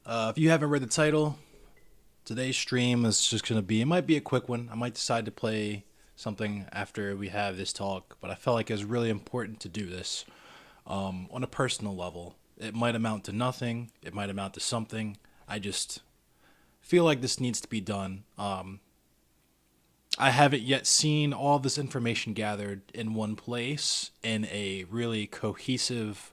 If you haven't read the title, today's stream is just going to be, it might be a quick one. I might decide to play something after we have this talk, but I felt like it was really important to do this on a personal level. It might amount to nothing, it might amount to something. I just feel like this needs to be done. I haven't yet seen all this information gathered in one place in a really cohesive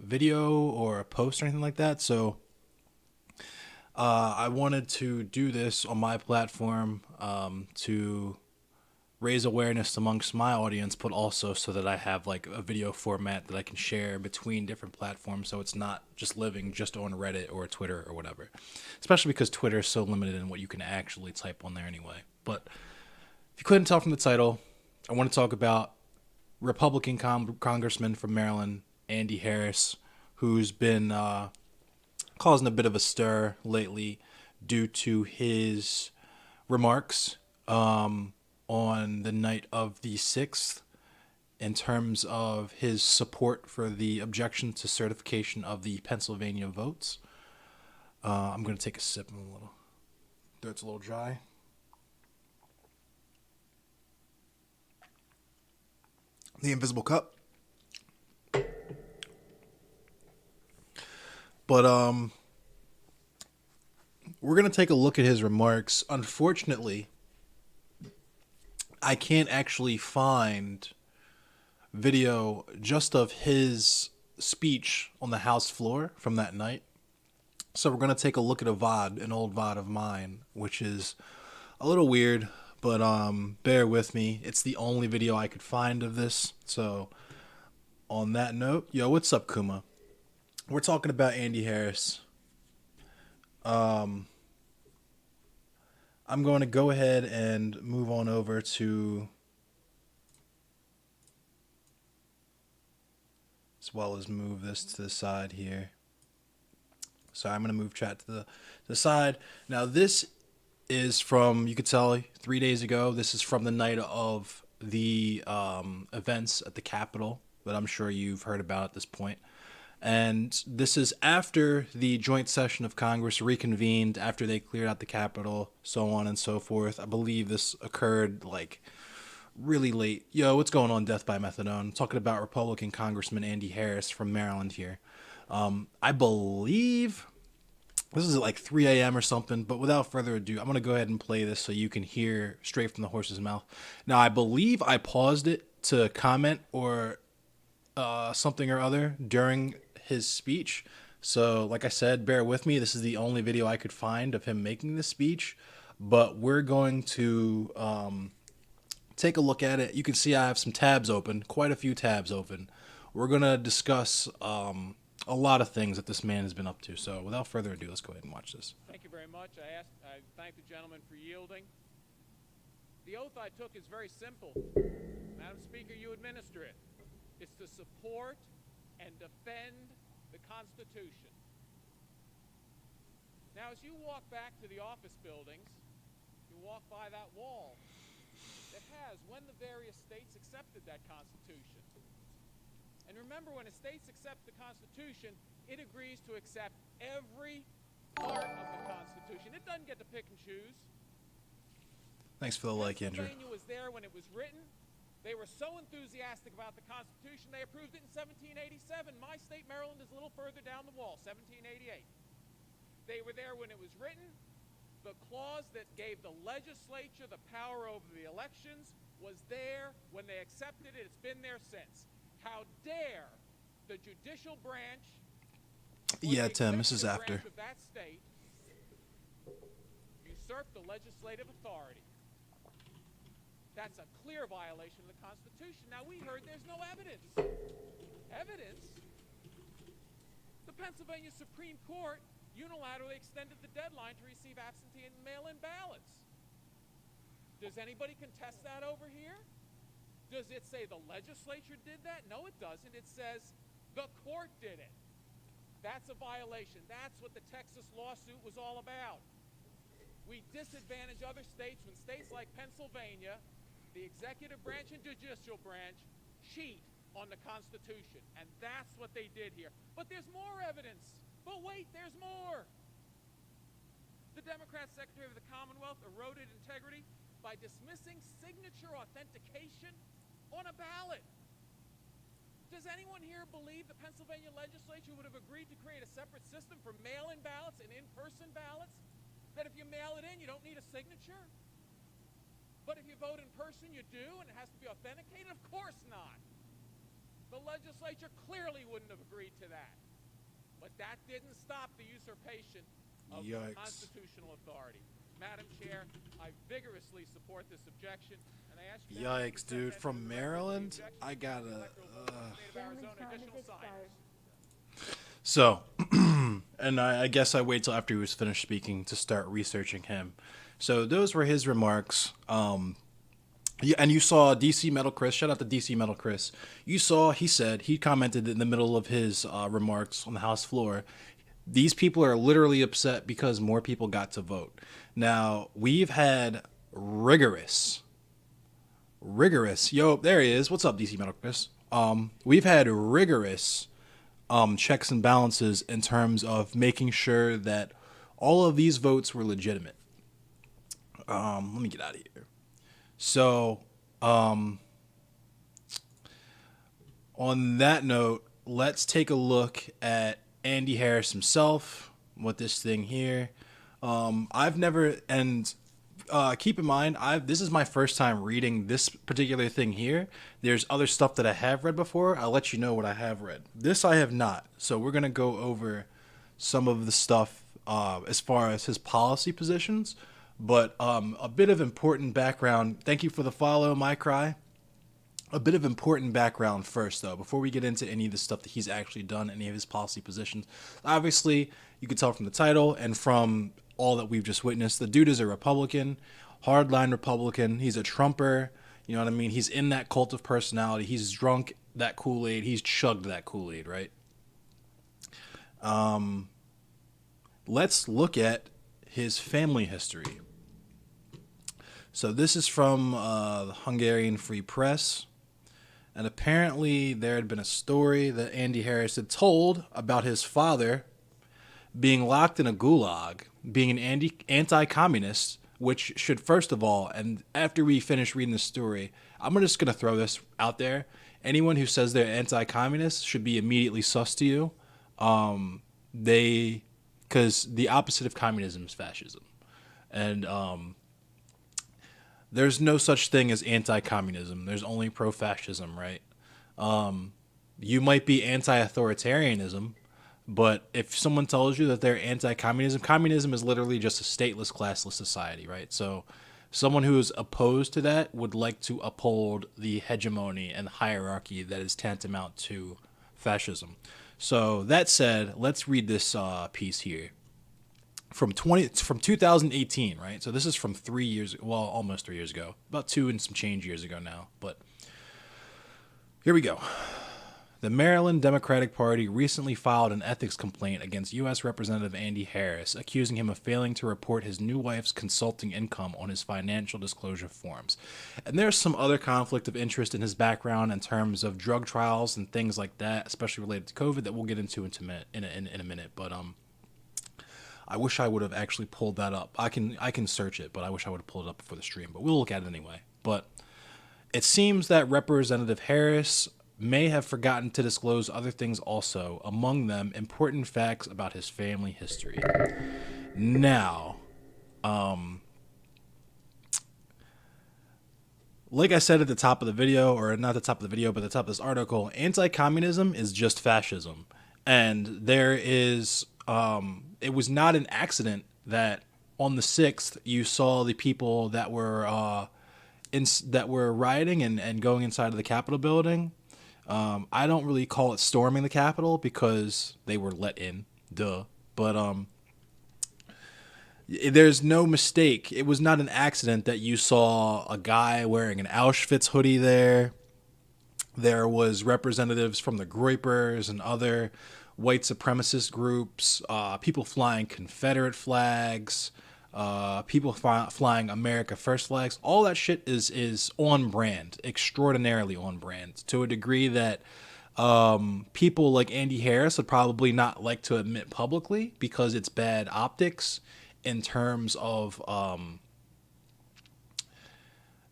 video or a post or anything like that. So I wanted to do this on my platform to raise awareness amongst my audience, but also so that I have like a video format that I can share between different platforms, so it's not just living just on Reddit or Twitter or whatever. Especially because Twitter is so limited in what you can actually type on there anyway. But if you couldn't tell from the title, I want to talk about Republican Congressman from Maryland, Andy Harris, who's been causing a bit of a stir lately due to his remarks on the night of the 6th in terms of his support for the objection to certification of the Pennsylvania votes. I'm going to take a sip. I'm a little, throat's a little dry. The invisible cup. But we're going to take a look at his remarks. Unfortunately, I can't actually find video just of his speech on the House floor from that night. So we're going to take a look at a VOD, an old VOD of mine, which is a little weird, but bear with me. It's the only video I could find of this. So on that note, yo, what's up, Kuma? We're talking about Andy Harris. I'm going to go ahead and move on over to, as well as move this to the side here. So I'm going to move chat to the side. Now this is from, you could tell, 3 days ago. This is from the night of the events at the Capitol that I'm sure you've heard about at this point. And this is after the joint session of Congress reconvened, after they cleared out the Capitol, so on and so forth. I believe this occurred like really late. Yo, what's going on, Death by Methadone? I'm talking about Republican Congressman Andy Harris from Maryland here. I believe this is at like 3 a.m. or something, but without further ado, I'm going to go ahead and play this so you can hear straight from the horse's mouth. Now, I believe I paused it to comment or something or other during his speech. So, like I said, bear with me. This is the only video I could find of him making this speech, but we're going to take a look at it. You can see I have some tabs open, quite a few tabs open. We're going to discuss a lot of things that this man has been up to. So, without further ado, let's go ahead and watch this. Thank you very much. I thank the gentleman for yielding. The oath I took is very simple. Madam Speaker, you administer it. It's to support and defend the Constitution. Now, as you walk back to the office buildings, you walk by that wall that has when the various states accepted that Constitution. And remember, when a state accepts the Constitution, it agrees to accept every part of the Constitution. It doesn't get to pick and choose. Thanks for the like, Andrew. Pennsylvania was there when it was written. They were so enthusiastic about the Constitution, they approved it in 1787. My state, Maryland, is a little further down the wall, 1788. They were there when it was written. The clause that gave the legislature the power over the elections was there when they accepted it. It's been there since. How dare the judicial branch, yeah, Tim, this is after, of that state usurp the legislative authority? That's a clear violation of the Constitution. Now, we heard there's no evidence. Evidence? The Pennsylvania Supreme Court unilaterally extended the deadline to receive absentee and mail-in ballots. Does anybody contest that over here? Does it say the legislature did that? No, it doesn't. It says the court did it. That's a violation. That's what the Texas lawsuit was all about. We disadvantage other states when states like Pennsylvania, the executive branch and judicial branch, cheat on the Constitution. And that's what they did here. But there's more evidence. But wait, there's more. The Democrat Secretary of the Commonwealth eroded integrity by dismissing signature authentication on a ballot. Does anyone here believe the Pennsylvania legislature would have agreed to create a separate system for mail-in ballots and in-person ballots? That if you mail it in, you don't need a signature? But if you vote in person, you do, and it has to be authenticated? Of course not. The legislature clearly wouldn't have agreed to that. But that didn't stop the usurpation of constitutional authority. Madam Chair, I vigorously support this objection, and I ask you... Yikes, dude. From Maryland? I gotta... So, and I guess I wait till after he was finished speaking to start researching him. So those were his remarks. Yeah, and you saw DC Metal Chris. Shout out to DC Metal Chris. You saw he commented in the middle of his remarks on the House floor, these people are literally upset because more people got to vote. Now, we've had rigorous, yo, there he is. What's up, DC Metal Chris? We've had rigorous checks and balances in terms of making sure that all of these votes were legitimate. Let me get out of here. So, on that note, let's take a look at Andy Harris himself, what this thing here. I've never, and keep in mind, this is my first time reading this particular thing here. There's other stuff that I have read before. I'll let you know what I have read. This I have not. So we're going to go over some of the stuff as far as his policy positions. But a bit of important background. Thank you for the follow, My Cry. A bit of important background first, though, before we get into any of the stuff that he's actually done, any of his policy positions. Obviously, you can tell from the title and from all that we've just witnessed, the dude is a Republican, hardline Republican. He's a Trumper. You know what I mean? He's in that cult of personality. He's drunk that Kool-Aid. He's chugged that Kool-Aid, right? Let's look at his family history. So this is from the Hungarian Free Press. And apparently there had been a story that Andy Harris had told about his father being locked in a gulag, being an anti-communist, which should, first of all, and after we finish reading the story, I'm just going to throw this out there. Anyone who says they're anti-communist should be immediately sus to you. Because the opposite of communism is fascism. And there's no such thing as anti-communism. There's only pro-fascism, right? You might be anti-authoritarianism, but if someone tells you that they're anti-communism, communism is literally just a stateless, classless society, right? So someone who is opposed to that would like to uphold the hegemony and hierarchy that is tantamount to fascism. So that said, let's read this piece here. From 2018, right? So this is from 3 years, well, almost 3 years ago, about 2 and some change years ago now. But here we go. The Maryland Democratic Party recently filed an ethics complaint against U.S. Representative Andy Harris, accusing him of failing to report his new wife's consulting income on his financial disclosure forms. And there's some other conflict of interest in his background in terms of drug trials and things like that, especially related to COVID, that we'll get into in a minute. But I wish I would have actually pulled that up. I can search it, but I wish I would have pulled it up before the stream. But we'll look at it anyway. But it seems that Representative Harris may have forgotten to disclose other things also, among them important facts about his family history. Now, like I said at the top of the video, or not the top of the video, but the top of this article, anti-communism is just fascism. And there is... it was not an accident that on the 6th you saw the people that were rioting and going inside of the Capitol building. I don't really call it storming the Capitol because they were let in, duh. But there's no mistake. It was not an accident that you saw a guy wearing an Auschwitz hoodie there. There was representatives from the Groypers and other white supremacist groups, people flying Confederate flags, people flying America First flags. All that shit is on brand, extraordinarily on brand, to a degree that People like Andy Harris would probably not like to admit publicly because it's bad optics in terms of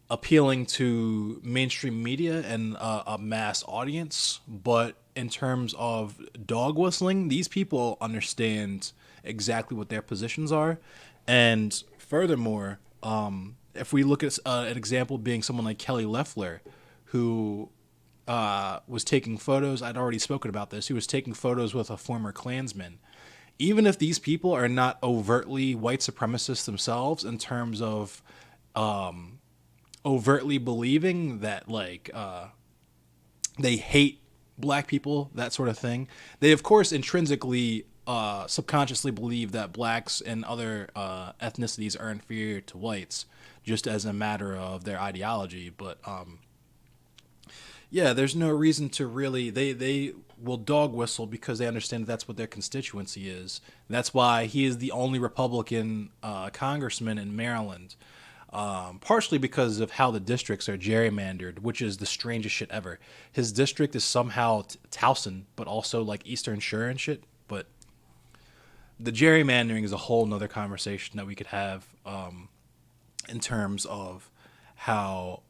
appealing to mainstream media and a mass audience. But in terms of dog whistling, these people understand exactly what their positions are. And furthermore, if we look at an example being someone like Kelly Loeffler, who was taking photos. I'd already spoken about this. He was taking photos with a former Klansman. Even if these people are not overtly white supremacists themselves in terms of overtly believing that they hate black people, that sort of thing, they of course intrinsically subconsciously believe that blacks and other ethnicities are inferior to whites just as a matter of their ideology. But yeah, there's no reason to really. They will dog whistle because they understand that's what their constituency is. That's why he is the only Republican congressman in Maryland. Partially because of how the districts are gerrymandered, which is the strangest shit ever. His district is somehow Towson, but also like Eastern Shore and shit. But the gerrymandering is a whole nother conversation that we could have in terms of how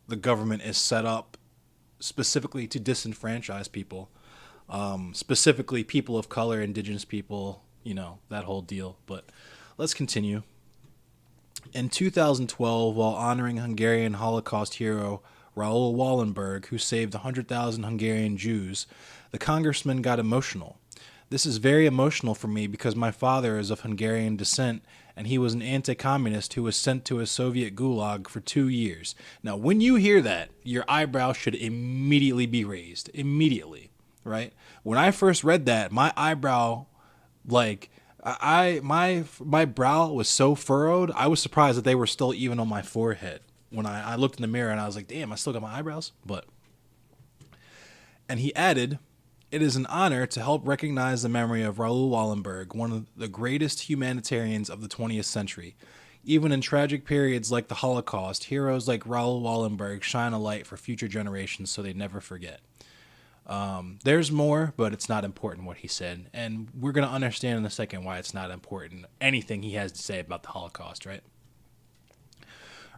the government is set up specifically to disenfranchise people, specifically people of color, indigenous people, that whole deal. But let's continue. In 2012, while honoring Hungarian Holocaust hero Raoul Wallenberg, who saved 100,000 Hungarian Jews, the congressman got emotional. This is very emotional for me because my father is of Hungarian descent and he was an anti-communist who was sent to a Soviet gulag for 2 years. Now, when you hear that, your eyebrow should immediately be raised. Immediately, right? When I first read that, my eyebrow, my brow was so furrowed, I was surprised that they were still even on my forehead. When I looked in the mirror and I was like, damn, I still got my eyebrows? And he added, it is an honor to help recognize the memory of Raoul Wallenberg, one of the greatest humanitarians of the 20th century. Even in tragic periods like the Holocaust, heroes like Raoul Wallenberg shine a light for future generations so they never forget. There's more, but it's not important what he said. And we're going to understand in a second why it's not important, anything he has to say about the Holocaust, right?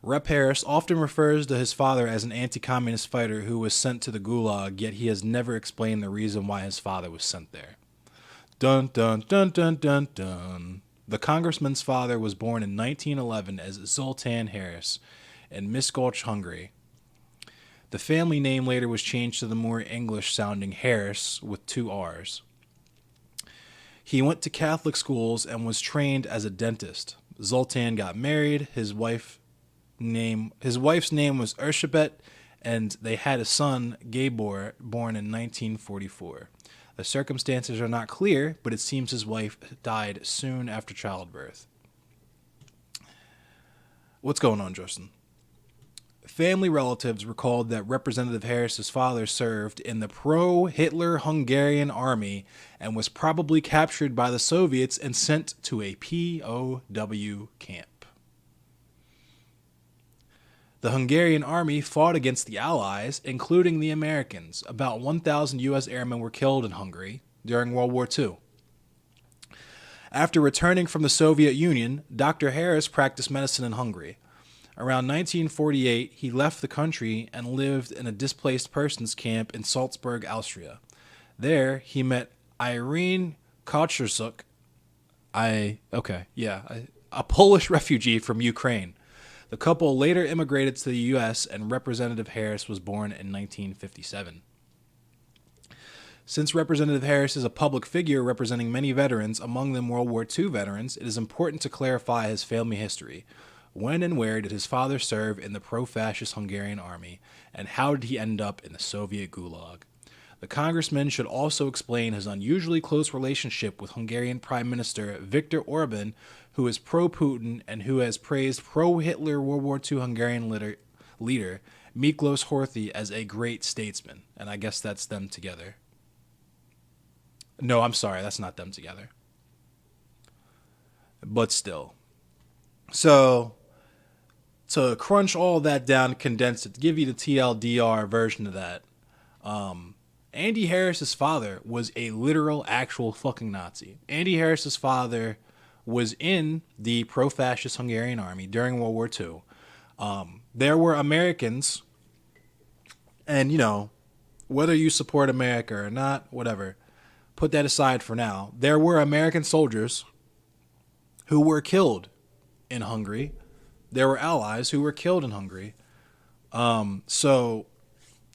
Rep. Harris often refers to his father as an anti-communist fighter who was sent to the Gulag, yet he has never explained the reason why his father was sent there. Dun, dun, dun, dun, dun, dun. The congressman's father was born in 1911 as Zoltán Harris in Miskolc, Hungary. The family name later was changed to the more English-sounding Harris with 2 R's. He went to Catholic schools and was trained as a dentist. Zoltán got married. His wife's name was Erzsébet, and they had a son, Gabor, born in 1944. The circumstances are not clear, but it seems his wife died soon after childbirth. What's going on, Justin? Family relatives recalled that Representative Harris's father served in the pro-Hitler Hungarian army and was probably captured by the Soviets and sent to a POW camp. The Hungarian army fought against the Allies, including the Americans. About 1,000 U.S. airmen were killed in Hungary during World War II. After returning from the Soviet Union, Dr. Harris practiced medicine in Hungary. Around 1948, he left the country and lived in a displaced persons camp in Salzburg, Austria. There, he met Irene Kochersuk, a Polish refugee from Ukraine. The couple later immigrated to the U.S., and Representative Harris was born in 1957. Since Representative Harris is a public figure representing many veterans, among them World War II veterans, it is important to clarify his family history. When and where did his father serve in the pro-fascist Hungarian army, and how did he end up in the Soviet Gulag? The congressman should also explain his unusually close relationship with Hungarian Prime Minister Viktor Orban, who is pro-Putin and who has praised pro-Hitler World War II Hungarian leader Miklos Horthy as a great statesman. And I guess that's them together. No, I'm sorry, that's not them together. But still. So, to crunch all that down, condense it, to give you the TLDR version of that, Andy Harris's father was a literal, actual fucking Nazi. Andy Harris's father was in the pro-fascist Hungarian army during World War II. There were Americans, and whether you support America or not, whatever, put that aside for now. There were American soldiers who were killed in Hungary. There were allies who were killed in Hungary. So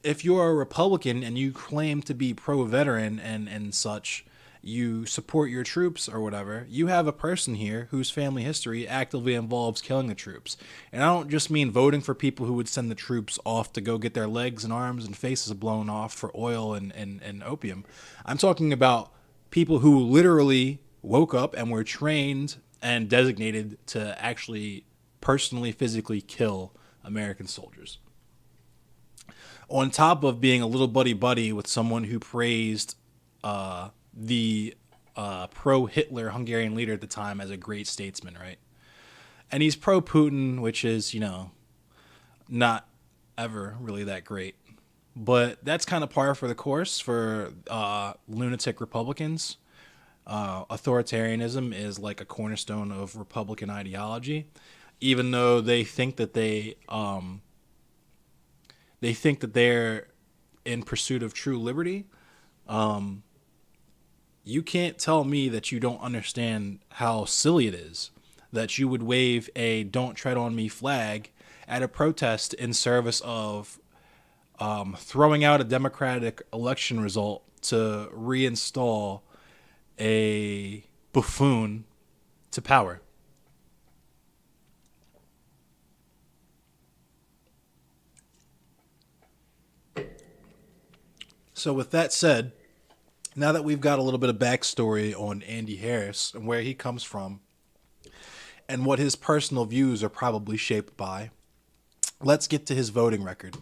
if you're a Republican and you claim to be pro-veteran and such, you support your troops or whatever, you have a person here whose family history actively involves killing the troops. And I don't just mean voting for people who would send the troops off to go get their legs and arms and faces blown off for oil and opium. I'm talking about people who literally woke up and were trained and designated to actually personally, physically kill American soldiers. On top of being a little buddy-buddy with someone who praised the pro-Hitler Hungarian leader at the time as a great statesman, right? And he's pro-Putin, which is, not ever really that great. But that's kind of par for the course for lunatic Republicans. Authoritarianism is like a cornerstone of Republican ideology, even though they think that they're in pursuit of true liberty. You can't tell me that you don't understand how silly it is that you would wave a "Don't Tread on Me" flag at a protest in service of throwing out a democratic election result to reinstall a buffoon to power. So with that said, now that we've got a little bit of backstory on Andy Harris and where he comes from and what his personal views are probably shaped by, let's get to his voting record.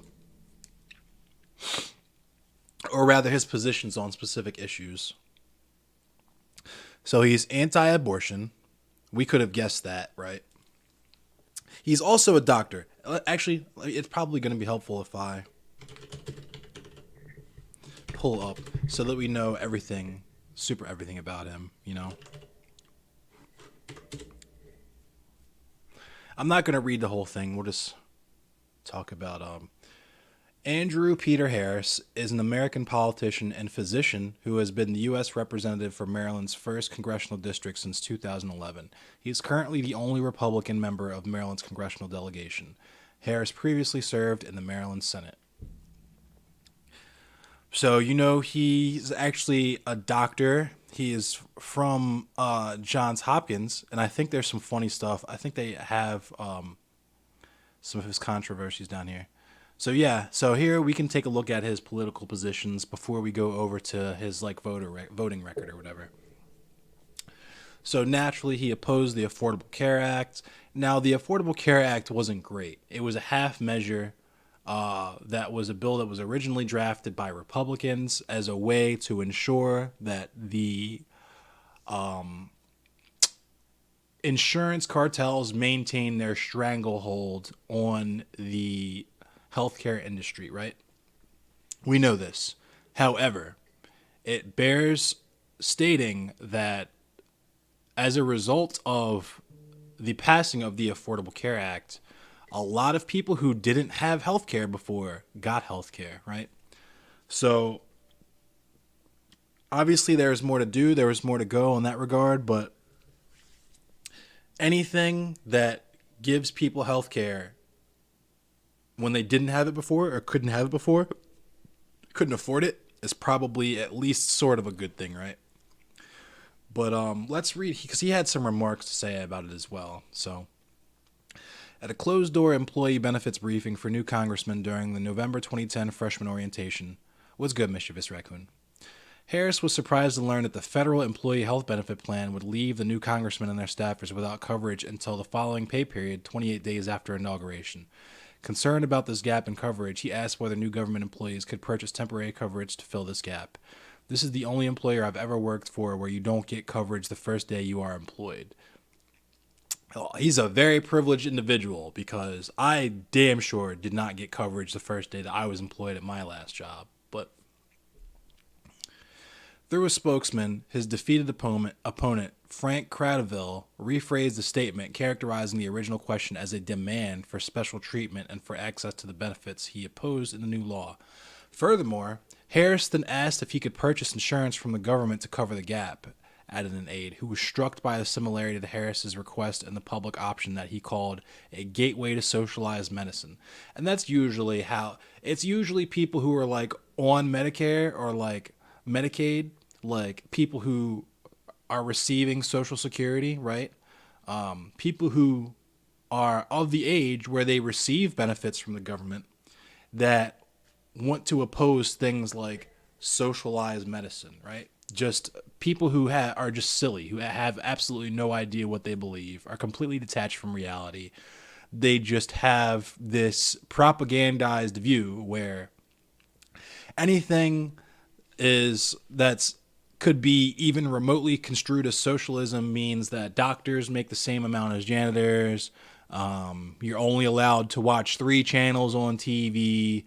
Or rather, his positions on specific issues. So he's anti-abortion. We could have guessed that, right? He's also a doctor. Actually, it's probably going to be helpful if I pull up so that we know everything about him, I'm not going to read the whole thing. We'll just talk about Andrew Peter Harris is an American politician and physician who has been the U.S. representative for Maryland's 1st congressional district since 2011. He is currently the only Republican member of Maryland's congressional delegation. Harris previously served in the Maryland Senate. So, he's actually a doctor. He is from Johns Hopkins, and I think there's some funny stuff. I think they have some of his controversies down here. So here we can take a look at his political positions before we go over to his voting record or whatever. So naturally, he opposed the Affordable Care Act. Now, the Affordable Care Act wasn't great. It was a half measure. That was a bill that was originally drafted by Republicans as a way to ensure that the insurance cartels maintain their stranglehold on the healthcare industry, right? We know this. However, it bears stating that as a result of the passing of the Affordable Care Act, a lot of people who didn't have health care before got health care, right? So obviously there's more to do. There was more to go in that regard, but anything that gives people health care when they didn't have it before or couldn't have it before, couldn't afford it, is probably at least sort of a good thing, right? But let's read, because he had some remarks to say about it as well. So, at a closed-door employee benefits briefing for new congressmen during the November 2010 freshman orientation, what's good, mischievous raccoon? Harris was surprised to learn that the federal employee health benefit plan would leave the new congressmen and their staffers without coverage until the following pay period, 28 days after inauguration. Concerned about this gap in coverage, he asked whether new government employees could purchase temporary coverage to fill this gap. This is the only employer I've ever worked for where you don't get coverage the first day you are employed. Oh, he's a very privileged individual, because I damn sure did not get coverage the first day that I was employed at my last job. But Through a spokesman, his defeated opponent Frank Cradaville, rephrased the statement, characterizing the original question as a demand for special treatment and for access to the benefits he opposed in the new law. Furthermore, Harris then asked if he could purchase insurance from the government to cover the gap, added an aide, who was struck by the similarity to Harris's request and the public option that he called a gateway to socialized medicine. And that's usually how it's usually people who are like on Medicare or like Medicaid, like people who are receiving Social Security, right? People who are of the age where they receive benefits from the government that want to oppose things like socialized medicine, right? Just people who are just silly, who have absolutely no idea what they believe, are completely detached from reality. They just have this propagandized view where anything that's could be even remotely construed as socialism means that doctors make the same amount as janitors. You're only allowed to watch 3 channels on TV.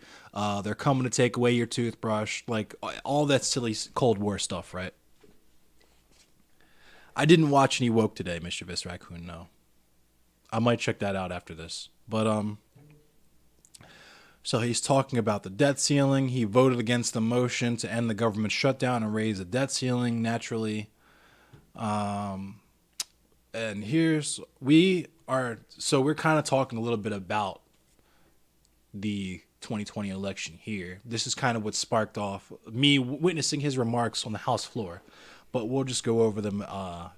They're coming to take away your toothbrush. Like all that silly Cold War stuff, right? I didn't watch any woke today, Mischievous Raccoon. No, I might check that out after this. But so he's talking about the debt ceiling. He voted against the motion to end the government shutdown and raise the debt ceiling naturally. And we're kind of talking a little bit about the 2020 election here. This is kind of what sparked off me witnessing his remarks on the House floor. But we'll just go over them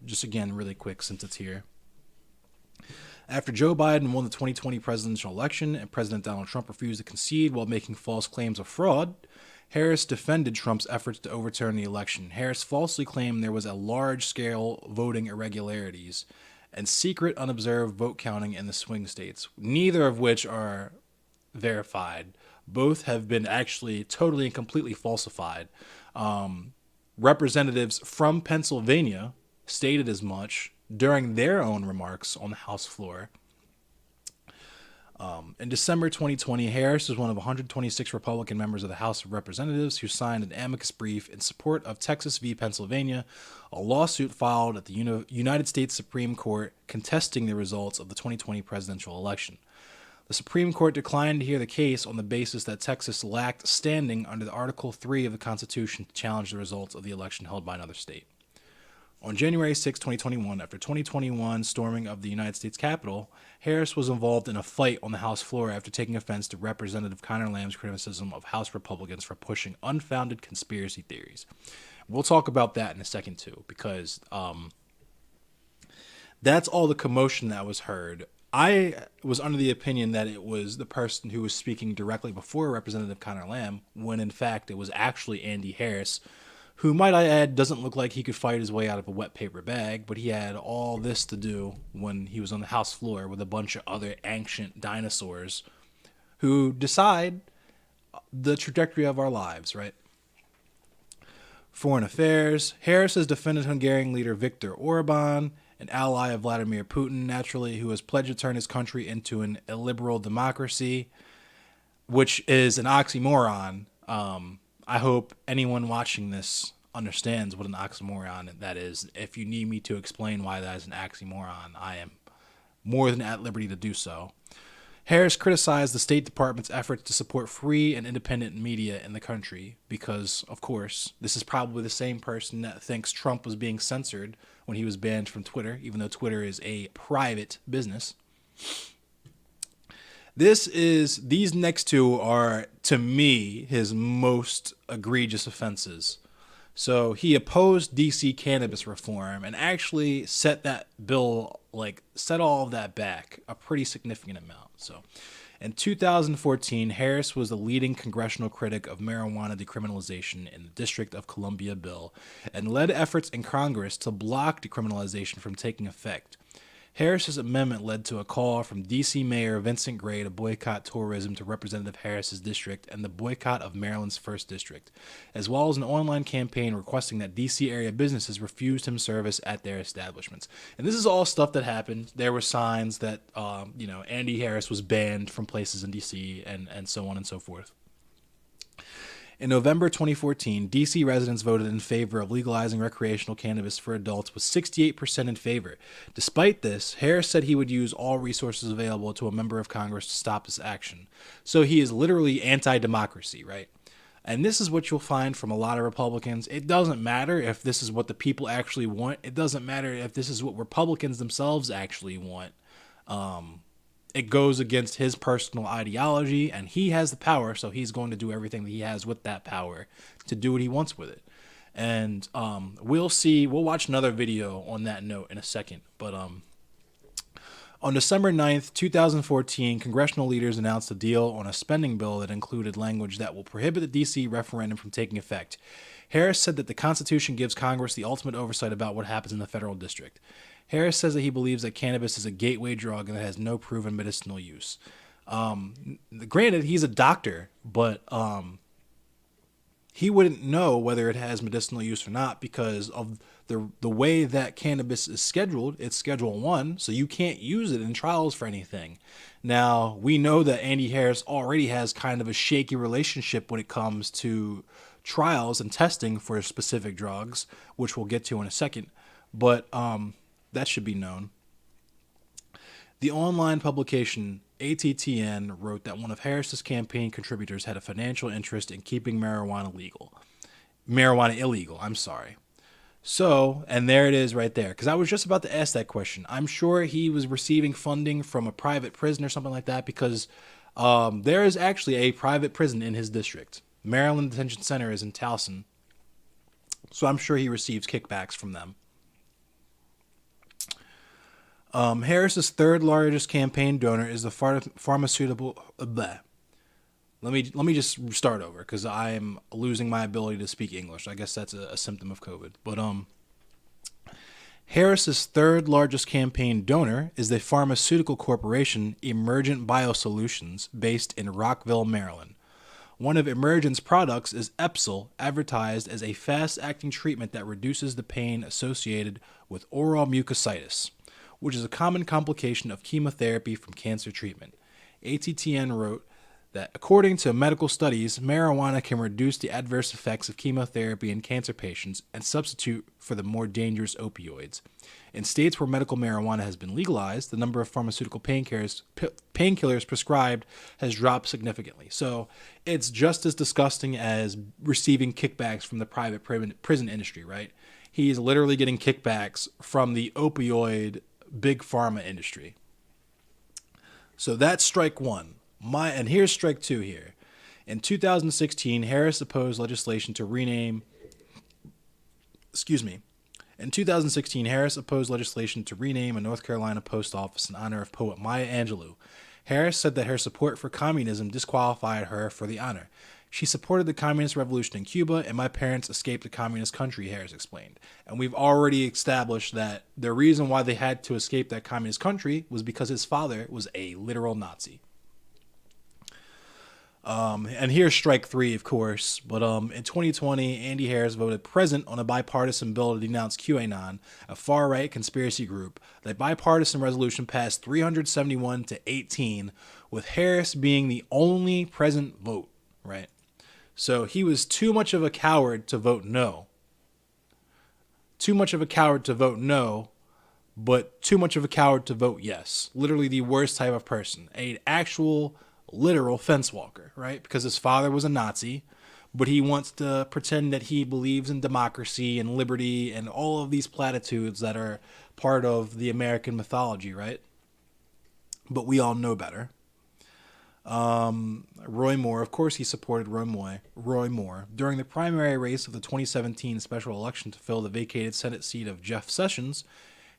just again really quick since it's here. After Joe Biden won the 2020 presidential election and President Donald Trump refused to concede while making false claims of fraud, Harris defended Trump's efforts to overturn the election. Harris falsely claimed there was a large-scale voting irregularities and secret unobserved vote counting in the swing states, neither of which are verified. Both have been actually totally and completely falsified. Representatives from Pennsylvania stated as much during their own remarks on the House floor. In December 2020, Harris was one of 126 Republican members of the House of Representatives who signed an amicus brief in support of Texas v. Pennsylvania, a lawsuit filed at the United States Supreme Court contesting the results of the 2020 presidential election. The Supreme Court declined to hear the case on the basis that Texas lacked standing under the Article 3 of the Constitution to challenge the results of the election held by another state. On January 6, 2021, after 2021 storming of the United States Capitol, Harris was involved in a fight on the House floor after taking offense to Representative Conor Lamb's criticism of House Republicans for pushing unfounded conspiracy theories. We'll talk about that in a second, too, because that's all the commotion that was heard. I was under the opinion that it was the person who was speaking directly before Representative Conor Lamb, when in fact it was actually Andy Harris, who, might I add, doesn't look like he could fight his way out of a wet paper bag, but he had all this to do when he was on the House floor with a bunch of other ancient dinosaurs who decide the trajectory of our lives, right? Foreign affairs. Harris has defended Hungarian leader Viktor Orban, an ally of Vladimir Putin, naturally, who has pledged to turn his country into an illiberal democracy, which is an oxymoron. I hope anyone watching this understands what an oxymoron that is. If you need me to explain why that is an oxymoron, I am more than at liberty to do so. Harris criticized the State Department's efforts to support free and independent media in the country because, of course, this is probably the same person that thinks Trump was being censored when he was banned from Twitter, even though Twitter is a private business. These next two are, to me, his most egregious offenses. So he opposed DC Cannabis Reform and actually set all of that back a pretty significant amount. So in 2014, Harris was the leading congressional critic of marijuana decriminalization in the District of Columbia bill and led efforts in Congress to block decriminalization from taking effect. Harris's amendment led to a call from D.C. Mayor Vincent Gray to boycott tourism to Representative Harris's district and the boycott of Maryland's 1st District, as well as an online campaign requesting that D.C. area businesses refused him service at their establishments. And this is all stuff that happened. There were signs that, Andy Harris was banned from places in D.C. and so on and so forth. In November 2014, D.C. residents voted in favor of legalizing recreational cannabis for adults with 68% in favor. Despite this, Harris said he would use all resources available to a member of Congress to stop this action. So he is literally anti-democracy, right? And this is what you'll find from a lot of Republicans. It doesn't matter if this is what the people actually want. It doesn't matter if this is what Republicans themselves actually want. It goes against his personal ideology, and he has the power, so he's going to do everything that he has with that power to do what he wants with it. And we'll see. We'll watch another video on that note in a second. But on December 9th, 2014, congressional leaders announced a deal on a spending bill that included language that will prohibit the D.C. referendum from taking effect. Harris said that the Constitution gives Congress the ultimate oversight about what happens in the federal district. Harris says that he believes that cannabis is a gateway drug and that it has no proven medicinal use. Granted, he's a doctor, but he wouldn't know whether it has medicinal use or not because of the way that cannabis is scheduled. It's Schedule 1, so you can't use it in trials for anything. Now, we know that Andy Harris already has kind of a shaky relationship when it comes to trials and testing for specific drugs, which we'll get to in a second. But that should be known. The online publication ATTN wrote that one of Harris's campaign contributors had a financial interest in keeping marijuana illegal. I'm sorry. So, and there it is right there. Because I was just about to ask that question. I'm sure he was receiving funding from a private prison or something like that because there is actually a private prison in his district. Maryland Detention Center is in Towson. So I'm sure he receives kickbacks from them. Harris's third largest campaign donor is the pharmaceutical. Let me just start over because I'm losing my ability to speak English. I guess that's a symptom of COVID. But Harris's third largest campaign donor is the pharmaceutical corporation Emergent Biosolutions, based in Rockville, Maryland. One of Emergent's products is Epsil, advertised as a fast-acting treatment that reduces the pain associated with oral mucositis, which is a common complication of chemotherapy from cancer treatment. ATTN wrote that according to medical studies, marijuana can reduce the adverse effects of chemotherapy in cancer patients and substitute for the more dangerous opioids. In states where medical marijuana has been legalized, the number of pharmaceutical painkillers prescribed has dropped significantly. So it's just as disgusting as receiving kickbacks from the private prison industry, right? He's literally getting kickbacks from the opioid big pharma industry. So that's strike one. And here's strike two here. In 2016, Harris opposed legislation to rename. In 2016, Harris opposed legislation to rename a North Carolina post office in honor of poet Maya Angelou. Harris said that her support for communism disqualified her for the honor. She supported the communist revolution in Cuba, and my parents escaped a communist country, Harris explained. And we've already established that the reason why they had to escape that communist country was because his father was a literal Nazi. And here's strike three, of course. But in 2020, Andy Harris voted present on a bipartisan bill to denounce QAnon, a far-right conspiracy group. The bipartisan resolution passed 371 to 18, with Harris being the only present vote, right? So he was too much of a coward to vote no. Too much of a coward to vote no, but too much of a coward to vote yes. Literally the worst type of person. An actual literal fence walker, right? Because his father was a Nazi, but he wants to pretend that he believes in democracy and liberty and all of these platitudes that are part of the American mythology, right? But we all know better. Roy Moore, of course he supported Roy Moore. During the primary race of the 2017 special election to fill the vacated Senate seat of Jeff Sessions,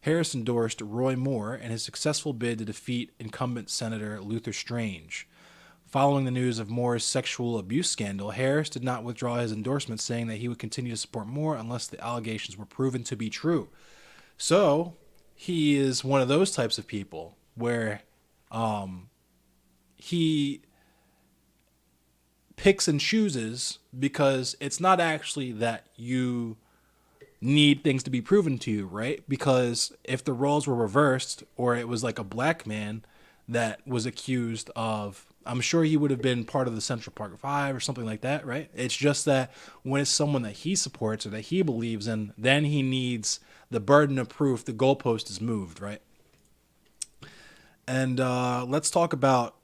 Harris endorsed Roy Moore in his successful bid to defeat incumbent Senator Luther Strange. Following the news of Moore's sexual abuse scandal, Harris did not withdraw his endorsement, saying that he would continue to support Moore unless the allegations were proven to be true. So, he is one of those types of people where he picks and chooses because it's not actually that you need things to be proven to you, right? Because if the roles were reversed or it was like a black man that was accused of I'm sure he would have been part of the Central Park Five or something like that, right? It's just that when it's someone that he supports or that he believes in, then he needs the burden of proof. The goalpost is moved, right? And let's talk about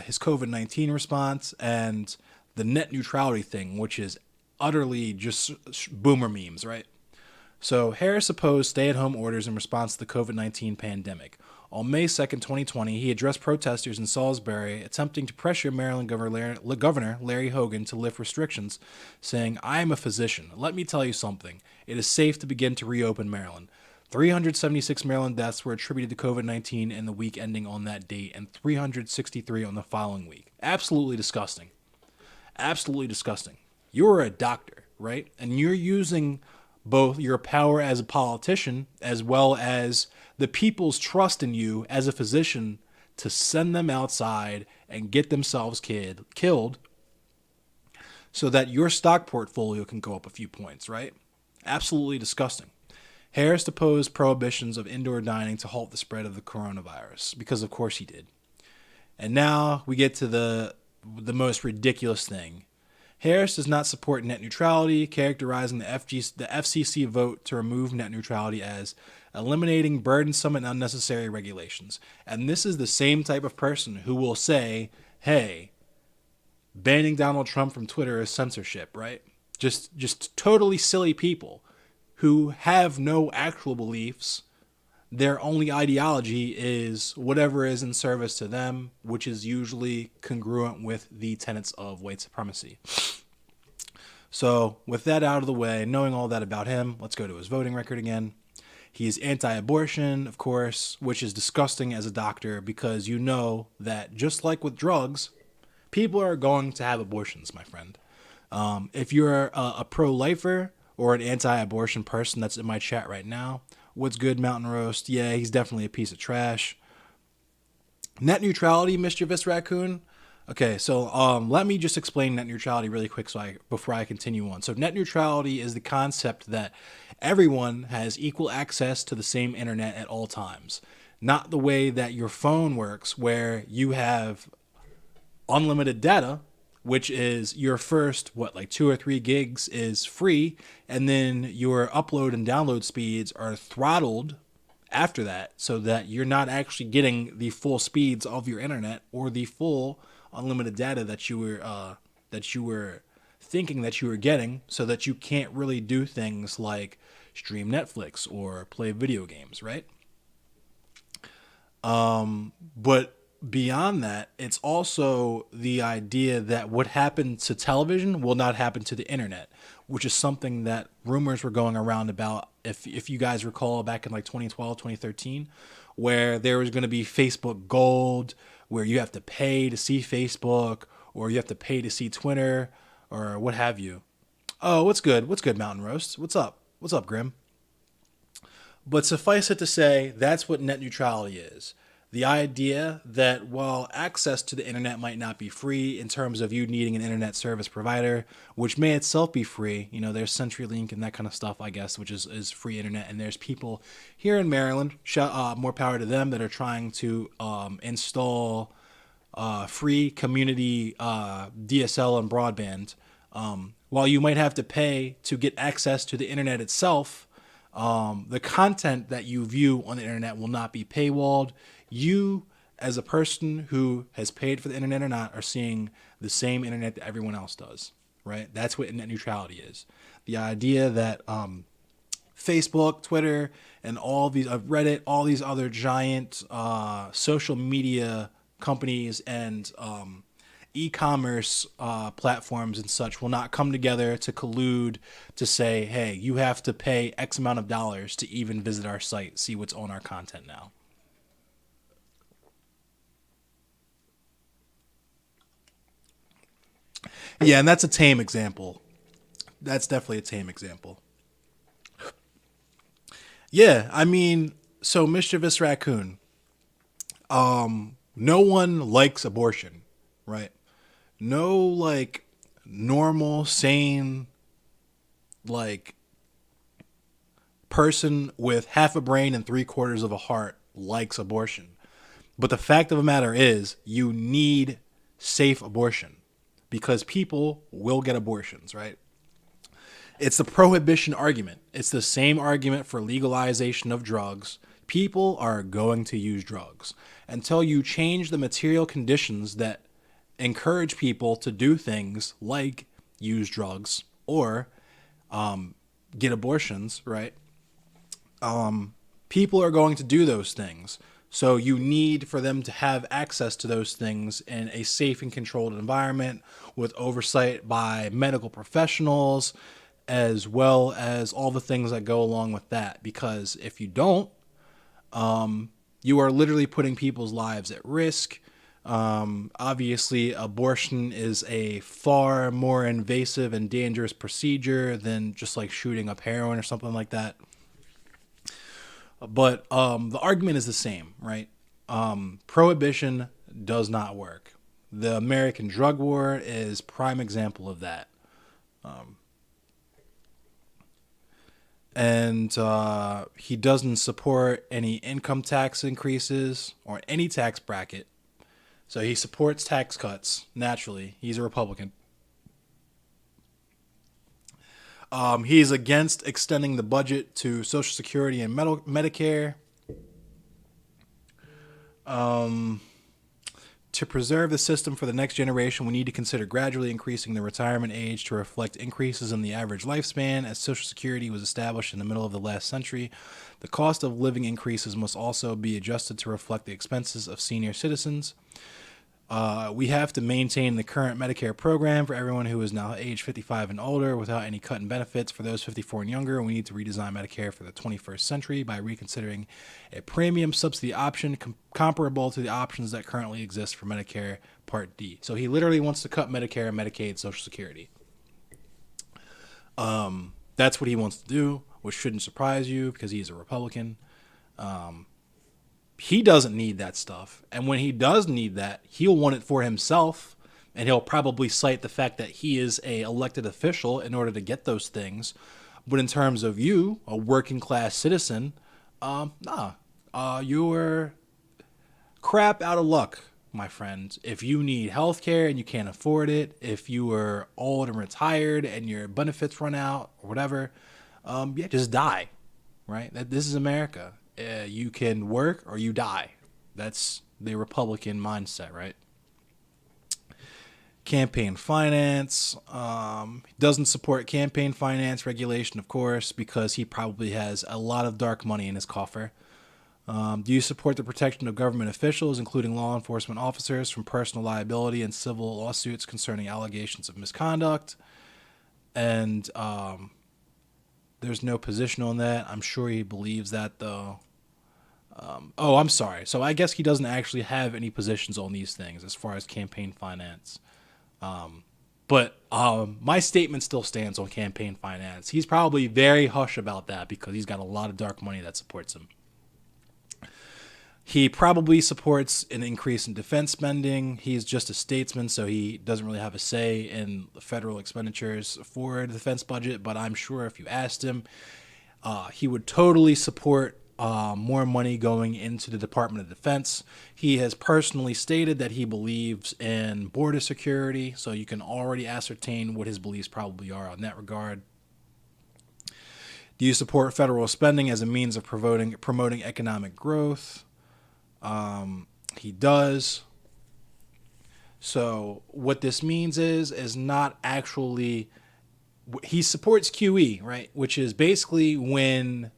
his COVID-19 response and the net neutrality thing, which is utterly just boomer memes, right? So Harris opposed stay-at-home orders in response to the COVID-19 pandemic. On May 2nd, 2020, he addressed protesters in Salisbury attempting to pressure Maryland Governor Larry Hogan to lift restrictions, saying, "I am a physician. Let me tell you something. It is safe to begin to reopen Maryland." 376 Maryland deaths were attributed to COVID-19 in the week ending on that date, and 363 on the following week. Absolutely disgusting. Absolutely disgusting. You're a doctor, right? And you're using both your power as a politician as well as the people's trust in you as a physician to send them outside and get themselves killed so that your stock portfolio can go up a few points, right? Absolutely disgusting. Harris opposed prohibitions of indoor dining to halt the spread of the coronavirus, because of course he did. And now we get to the most ridiculous thing. Harris does not support net neutrality, characterizing the FCC vote to remove net neutrality as eliminating burdensome and unnecessary regulations. And this is the same type of person who will say, hey, banning Donald Trump from Twitter is censorship, right? Just totally silly people who have no actual beliefs. Their only ideology is whatever is in service to them, which is usually congruent with the tenets of white supremacy. So with that out of the way, knowing all that about him, let's go to his voting record again. He is anti-abortion, of course, which is disgusting as a doctor because you know that just like with drugs, people are going to have abortions, my friend. If you're a pro-lifer or an anti-abortion person that's in my chat right now, what's good, Mountain Roast? Yeah, he's definitely a piece of trash. Net neutrality, Mischievous Raccoon. Okay, so let me just explain net neutrality really quick before I continue on. So net neutrality is the concept that everyone has equal access to the same internet at all times. Not the way that your phone works, where you have unlimited data, which is your first, 2 or 3 gigs is free, and then your upload and download speeds are throttled after that, so that you're not actually getting the full speeds of your internet or the full unlimited data that you were thinking that you were getting, so that you can't really do things like stream Netflix or play video games, right? But beyond that, it's also the idea that what happened to television will not happen to the internet, which is something that rumors were going around about, if you guys recall, back in 2012, 2013, where there was going to be Facebook Gold, where you have to pay to see Facebook, or you have to pay to see Twitter, or what have you. Oh, what's good? What's good, Mountain Roast? What's up? What's up, Grim? But suffice it to say, that's what net neutrality is. The idea that while access to the internet might not be free in terms of you needing an internet service provider, which may itself be free, there's CenturyLink and that kind of stuff, I guess, which is free internet. And there's people here in Maryland, more power to them, that are trying to install free community DSL and broadband. While you might have to pay to get access to the internet itself, the content that you view on the internet will not be paywalled. You, as a person who has paid for the internet or not, are seeing the same internet that everyone else does, right? That's what net neutrality is. The idea that Facebook, Twitter, and all these Reddit, all these other giant social media companies and e-commerce platforms and such will not come together to collude to say, hey, you have to pay X amount of dollars to even visit our site, see what's on our content now. Yeah, and that's a tame example. That's definitely a tame example. Yeah, I mean, so Mischievous Raccoon. No one likes abortion, right? No, normal, sane, person with half a brain and 3/4 of a heart likes abortion. But the fact of the matter is, you need safe abortion, because people will get abortions, right? It's the prohibition argument. It's the same argument for legalization of drugs. People are going to use drugs until you change the material conditions that encourage people to do things like use drugs or get abortions, right? People are going to do those things. So you need for them to have access to those things in a safe and controlled environment with oversight by medical professionals, as well as all the things that go along with that. Because if you don't, you are literally putting people's lives at risk. Obviously, abortion is a far more invasive and dangerous procedure than just like shooting up heroin or something like that. But the argument is the same, right? Prohibition does not work. The American drug war is prime example of that. And he doesn't support any income tax increases or any tax bracket. So he supports tax cuts, naturally. He's a Republican. He's against extending the budget to Social Security and Medicare. To preserve the system for the next generation, we need to consider gradually increasing the retirement age to reflect increases in the average lifespan. As Social Security was established in the middle of the last century, the cost of living increases must also be adjusted to reflect the expenses of senior citizens. We have to maintain the current Medicare program for everyone who is now age 55 and older without any cut in benefits. For those 54 and younger, we need to redesign Medicare for the 21st century by reconsidering a premium subsidy option comparable to the options that currently exist for Medicare Part D. So he literally wants to cut Medicare, Medicaid, Social Security. That's what he wants to do, which shouldn't surprise you because he's a Republican. He doesn't need that stuff. And when he does need that, he'll want it for himself. And he'll probably cite the fact that he is a elected official in order to get those things. But in terms of you, a working class citizen, you're crap out of luck, my friend. If you need health care and you can't afford it, if you are old and retired and your benefits run out or whatever, just die, right? This is America. You can work or you die. That's the Republican mindset, right? Campaign finance. Doesn't support campaign finance regulation, of course, because he probably has a lot of dark money in his coffer. Do you support the protection of government officials, including law enforcement officers, from personal liability and civil lawsuits concerning allegations of misconduct? And there's no position on that. I'm sure he believes that, though. I'm sorry. So I guess he doesn't actually have any positions on these things as far as campaign finance. But my statement still stands on campaign finance. He's probably very hush about that because he's got a lot of dark money that supports him. He probably supports an increase in defense spending. He's just a statesman, so he doesn't really have a say in the federal expenditures for the defense budget. But I'm sure if you asked him, he would totally support more money going into the Department of Defense. He has personally stated that he believes in border security, so you can already ascertain what his beliefs probably are on that regard. Do you support federal spending as a means of promoting economic growth? He does. So what this means is not actually, he supports QE, right? Which is basically when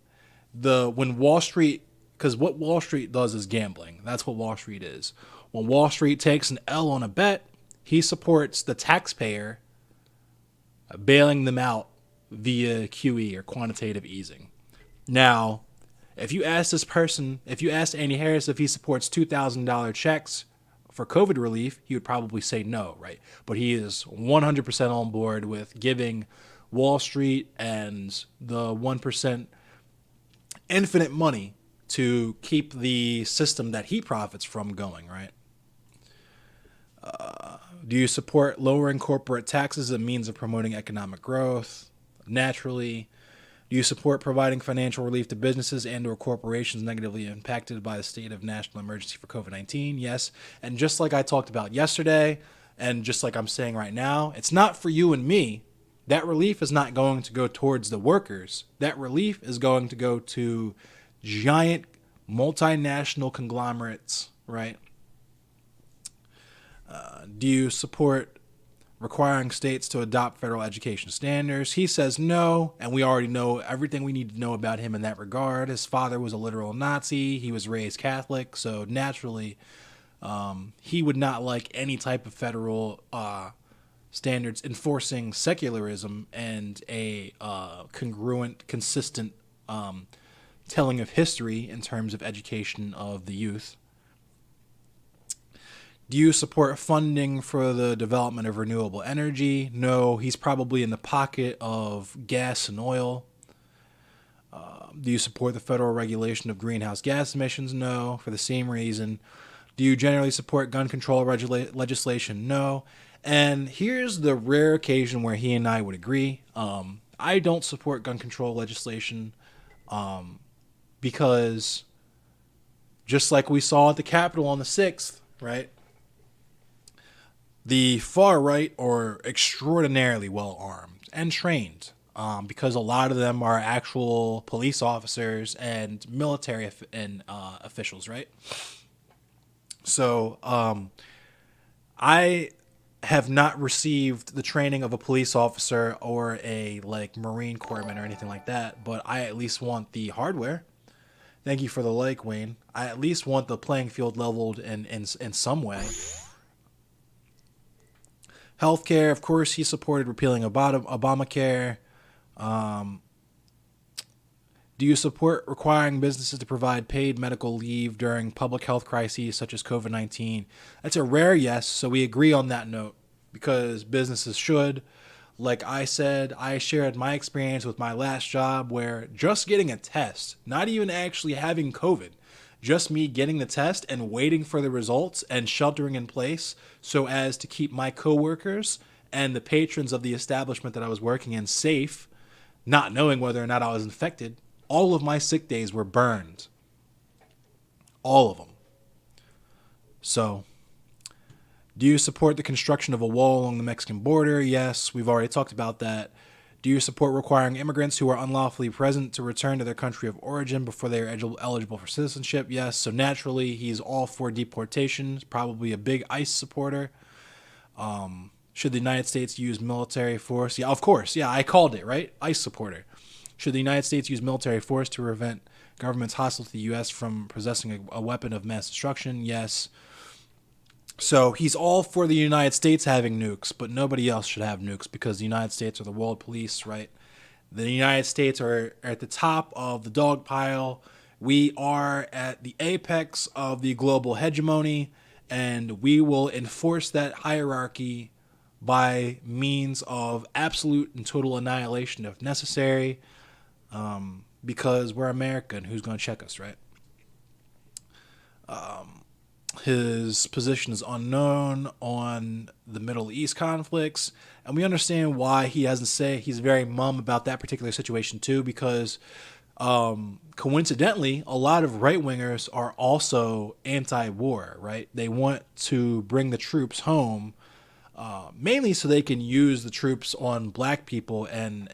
Wall Street, because what Wall Street does is gambling. That's what Wall Street is. When Wall Street takes an L on a bet, he supports the taxpayer bailing them out via QE or quantitative easing. Now, if you ask Andy Harris if he supports $2,000 checks for COVID relief, he would probably say no, right? But he is 100% on board with giving Wall Street and the 1% infinite money to keep the system that he profits from going, right? Do you support lowering corporate taxes as a means of promoting economic growth? Naturally. Do you support providing financial relief to businesses and or corporations negatively impacted by the state of national emergency for COVID-19? Yes. And just like I talked about yesterday, and just like I'm saying right now, it's not for you and me. That relief is not going to go towards the workers. That relief is going to go to giant multinational conglomerates, right? Do you support requiring states to adopt federal education standards? He says no, and we already know everything we need to know about him in that regard. His father was a literal Nazi. He was raised Catholic, so naturally he would not like any type of federal standards enforcing secularism and a congruent, consistent telling of history in terms of education of the youth. Do you support funding for the development of renewable energy? No, he's probably in the pocket of gas and oil. Do you support the federal regulation of greenhouse gas emissions? No, for the same reason. Do you generally support gun control legislation? No. And here's the rare occasion where he and I would agree. I don't support gun control legislation because just like we saw at the Capitol on the 6th, right? The far right are extraordinarily well armed and trained because a lot of them are actual police officers and military officials, right? So I have not received the training of a police officer or a Marine Corpsman or anything like that, but I at least want the hardware. Thank you for the like, Wayne. I at least want the playing field leveled in some way. Healthcare, of course, he supported repealing Obamacare. Do you support requiring businesses to provide paid medical leave during public health crises such as COVID-19? That's a rare yes, so we agree on that note because businesses should. Like I said, I shared my experience with my last job where just getting a test, not even actually having COVID, just me getting the test and waiting for the results and sheltering in place so as to keep my coworkers and the patrons of the establishment that I was working in safe, not knowing whether or not I was infected. All of my sick days were burned. All of them. So, do you support the construction of a wall along the Mexican border? Yes, we've already talked about that. Do you support requiring immigrants who are unlawfully present to return to their country of origin before they are eligible for citizenship? Yes, so naturally he's all for deportation, probably a big ICE supporter. Should the United States use military force? Yeah, of course. Yeah, I called it, right? ICE supporter. Should the United States use military force to prevent governments hostile to the U.S. from possessing a weapon of mass destruction? Yes. So he's all for the United States having nukes, but nobody else should have nukes because the United States are the world police, right? The United States are at the top of the dog pile. We are at the apex of the global hegemony, and we will enforce that hierarchy by means of absolute and total annihilation if necessary, because we're America and who's going to check us, right? His position is unknown on the Middle East conflicts, and we understand why he hasn't said he's very mum about that particular situation too, because coincidentally, a lot of right-wingers are also anti-war, right? They want to bring the troops home, mainly so they can use the troops on black people and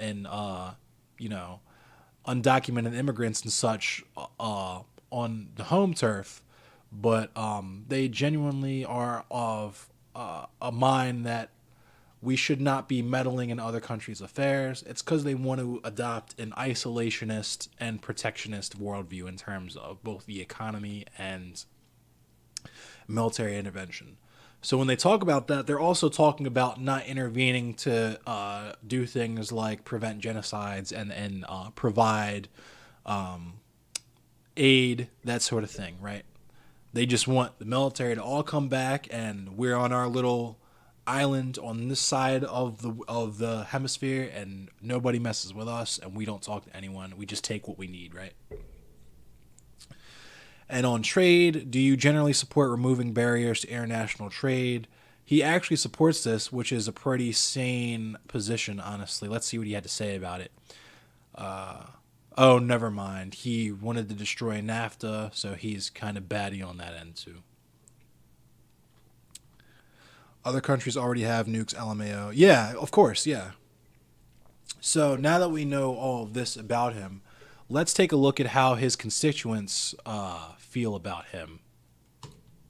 undocumented immigrants and such on the home turf. But they genuinely are of a mind that we should not be meddling in other countries' affairs. It's because they want to adopt an isolationist and protectionist worldview in terms of both the economy and military intervention. So when they talk about that, they're also talking about not intervening to do things like prevent genocides and provide aid, that sort of thing, right? They just want the military to all come back, and we're on our little island on this side of the hemisphere, and nobody messes with us, and we don't talk to anyone. We just take what we need, right? And on trade, do you generally support removing barriers to international trade? He actually supports this, which is a pretty sane position, honestly. Let's see what he had to say about it. Oh, never mind. He wanted to destroy NAFTA, so he's kind of batty on that end too. Other countries already have nukes, LMAO. Yeah, of course, yeah. So now that we know all of this about him, let's take a look at how his constituents feel about him.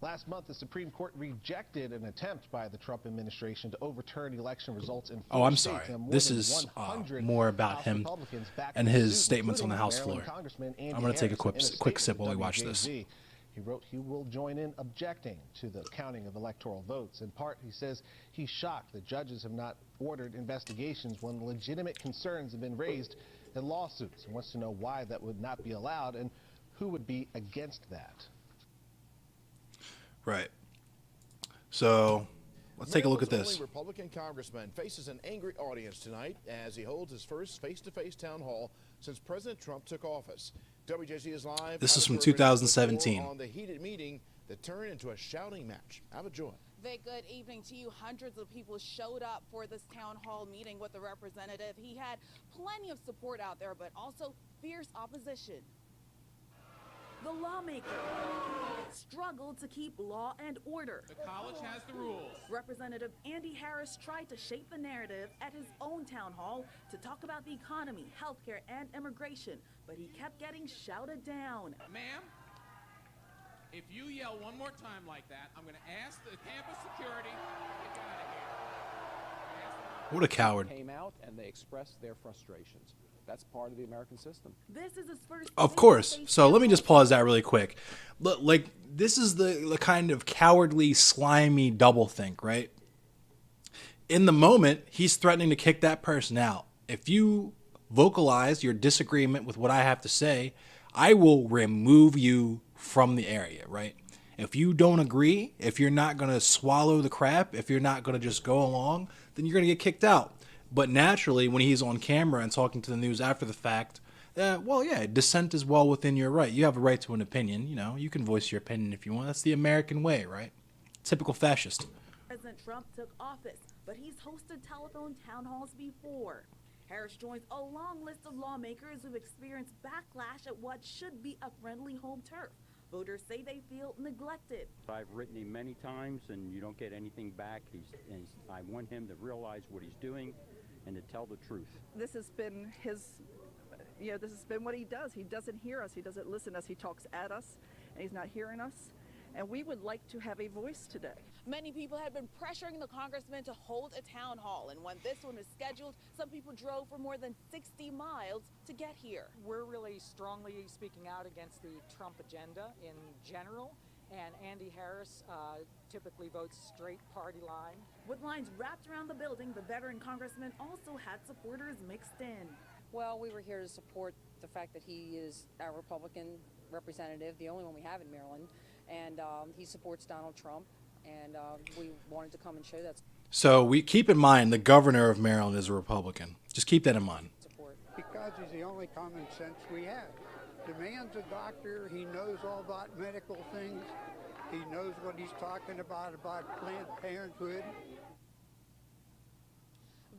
Last month, the Supreme Court rejected an attempt by the Trump administration to overturn election results in 4 Oh, I'm states. sorry. Now, more This than is 100 more about House him Republicans backed and the his suit, statements on the including House Maryland floor. Congressman Andy I'm going to take a Harris. In quick sip statement while we to watch this. WJZ, he wrote he will join in objecting to the counting of electoral votes. In part, he says he's shocked that judges have not ordered investigations when legitimate concerns have been raised in lawsuits, and wants to know why that would not be allowed and who would be against that. Right. So let's take a look at Maryland's this. only Republican congressman faces an angry audience tonight as he holds his first face-to-face town hall since President Trump took office. WJZ is live. This is from Have a further 2017. report on the heated meeting that turned into a shouting match. Have a joy. Vic, good evening to you. Hundreds of people showed up for this town hall meeting with the representative. He had plenty of support out there, but also fierce opposition. The lawmaker struggled to keep law and order. The college has the rules. Representative Andy Harris tried to shape the narrative at his own town hall to talk about the economy, healthcare, and immigration, but he kept getting shouted down. Ma'am, if you yell one more time like that, I'm going to ask the campus security to get out of here. What a coward. Came out and they expressed their frustrations. That's part of the American system. This is his first. Of course. So let me just pause that really quick. Look, like, this is the kind of cowardly, slimy doublethink, right? In the moment, he's threatening to kick that person out. If you vocalize your disagreement with what I have to say, I will remove you from the area, right? If you don't agree, if you're not going to swallow the crap, if you're not going to just go along, then you're going to get kicked out. But naturally, when he's on camera and talking to the news after the fact, well, yeah, dissent is well within your right. You have a right to an opinion. You know, you can voice your opinion if you want. That's the American way, right? Typical fascist. President Trump took office, but he's hosted telephone town halls before. Harris joins a long list of lawmakers who've experienced backlash at what should be a friendly home turf. Voters say they feel neglected. I've written him many times, and you don't get anything back. I want him to realize what he's doing and to tell the truth. This has been his, this has been what he does. He doesn't hear us. He doesn't listen to us. He talks at us, and he's not hearing us. And we would like to have a voice today. Many people had been pressuring the congressman to hold a town hall, and when this one was scheduled, some people drove for more than 60 miles to get here. We're really strongly speaking out against the Trump agenda in general, and Andy Harris typically votes straight party line. With lines wrapped around the building, the veteran congressman also had supporters mixed in. Well, we were here to support the fact that he is our Republican representative, the only one we have in Maryland, and he supports Donald Trump, and we wanted to come and show that So we keep in mind the governor of Maryland is a Republican. Just keep that in mind. support. Because he's the only common sense we have. The man's a doctor. He knows all about medical things. He knows what he's talking about Planned Parenthood.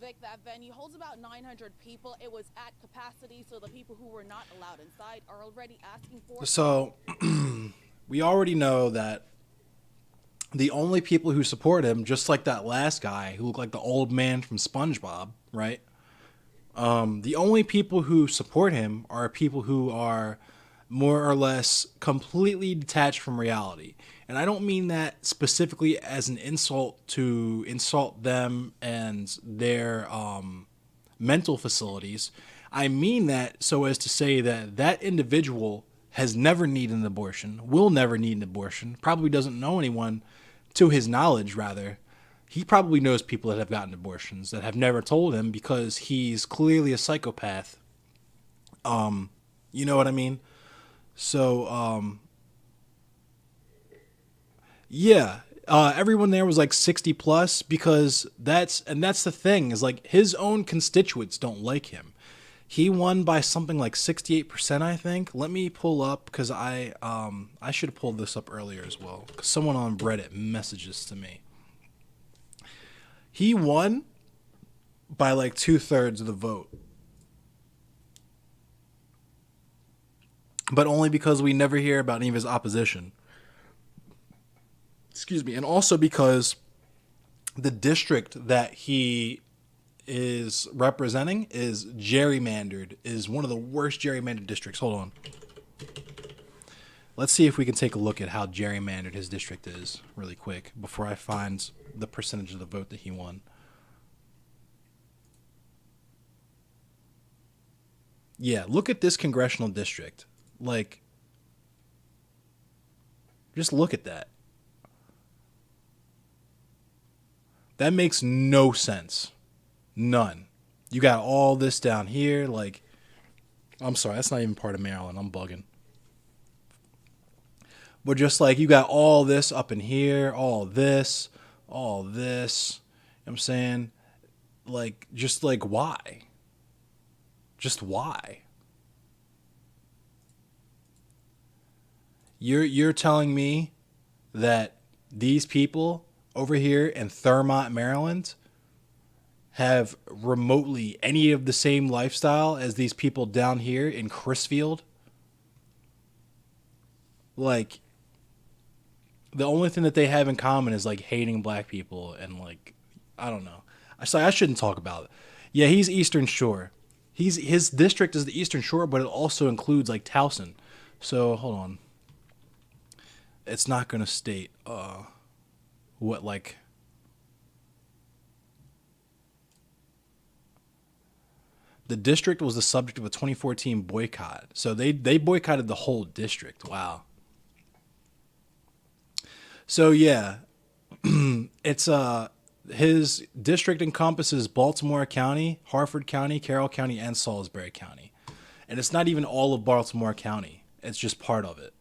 Vic, that venue holds about 900 people. It was at capacity, so the people who were not allowed inside are already asking for... So we already know that the only people who support him, just like that last guy who looked like the old man from SpongeBob, right? The only people who support him are people who are more or less completely detached from reality. And I don't mean that specifically as an insult to insult them and their mental facilities. I mean that so as to say that that individual has never needed an abortion, will never need an abortion, probably doesn't know anyone, to his knowledge rather. He probably knows people that have gotten abortions that have never told him because he's clearly a psychopath. You know what I mean? So, yeah, everyone there was like 60 plus because that's the thing is like his own constituents don't like him. He won by something like 68%, I think. Let me pull up because I should have pulled this up earlier as well. 'Cause someone on Reddit messages to me. He won by like 2/3 of the vote. but only because we never hear about any of his opposition. Excuse me. And also because the district that he is representing is gerrymandered, is one of the worst gerrymandered districts. Hold on. Let's see if we can take a look at how gerrymandered his district is really quick before I find the percentage of the vote that he won. Yeah, look at this congressional district. Like, just look at that. That makes no sense. None. You got all this down here. Like, I'm sorry, that's not even part of Maryland. I'm bugging. But just like you got all this up in here, all this. You know what I'm saying? Like, just like why? Just why? You're telling me that these people over here in Thurmont, Maryland have remotely any of the same lifestyle as these people down here in Crisfield? Like, the only thing that they have in common is like hating black people and like, I don't know. I shouldn't talk about it. Yeah, he's Eastern Shore. His district is the Eastern Shore, but it also includes like Towson. So hold on. It's not gonna state what like. The district was the subject of a 2014 boycott. So they boycotted the whole district. Wow. So yeah, it's his district encompasses Baltimore County, Harford County, Carroll County, and Salisbury County. And it's not even all of Baltimore County. It's just part of it.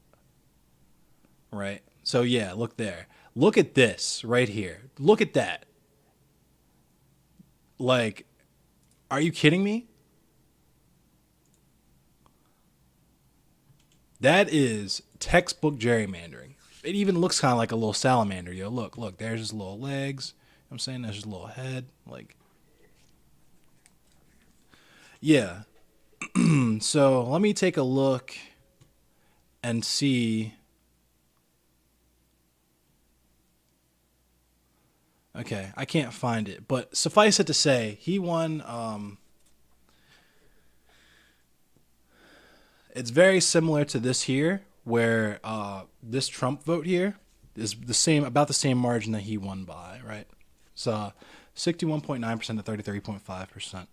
Right? So yeah, look there. Look at this right here. Look at that. Like, are you kidding me? That is textbook gerrymandering. It even looks kind of like a little salamander, yo. Look, there's his little legs. You know what I'm saying? There's his little head. Like, yeah. So let me take a look and see. Okay, I can't find it, but suffice it to say, he won. It's very similar to this here, where this Trump vote here is about the same margin that he won by, right? So 61.9% to 33.5%.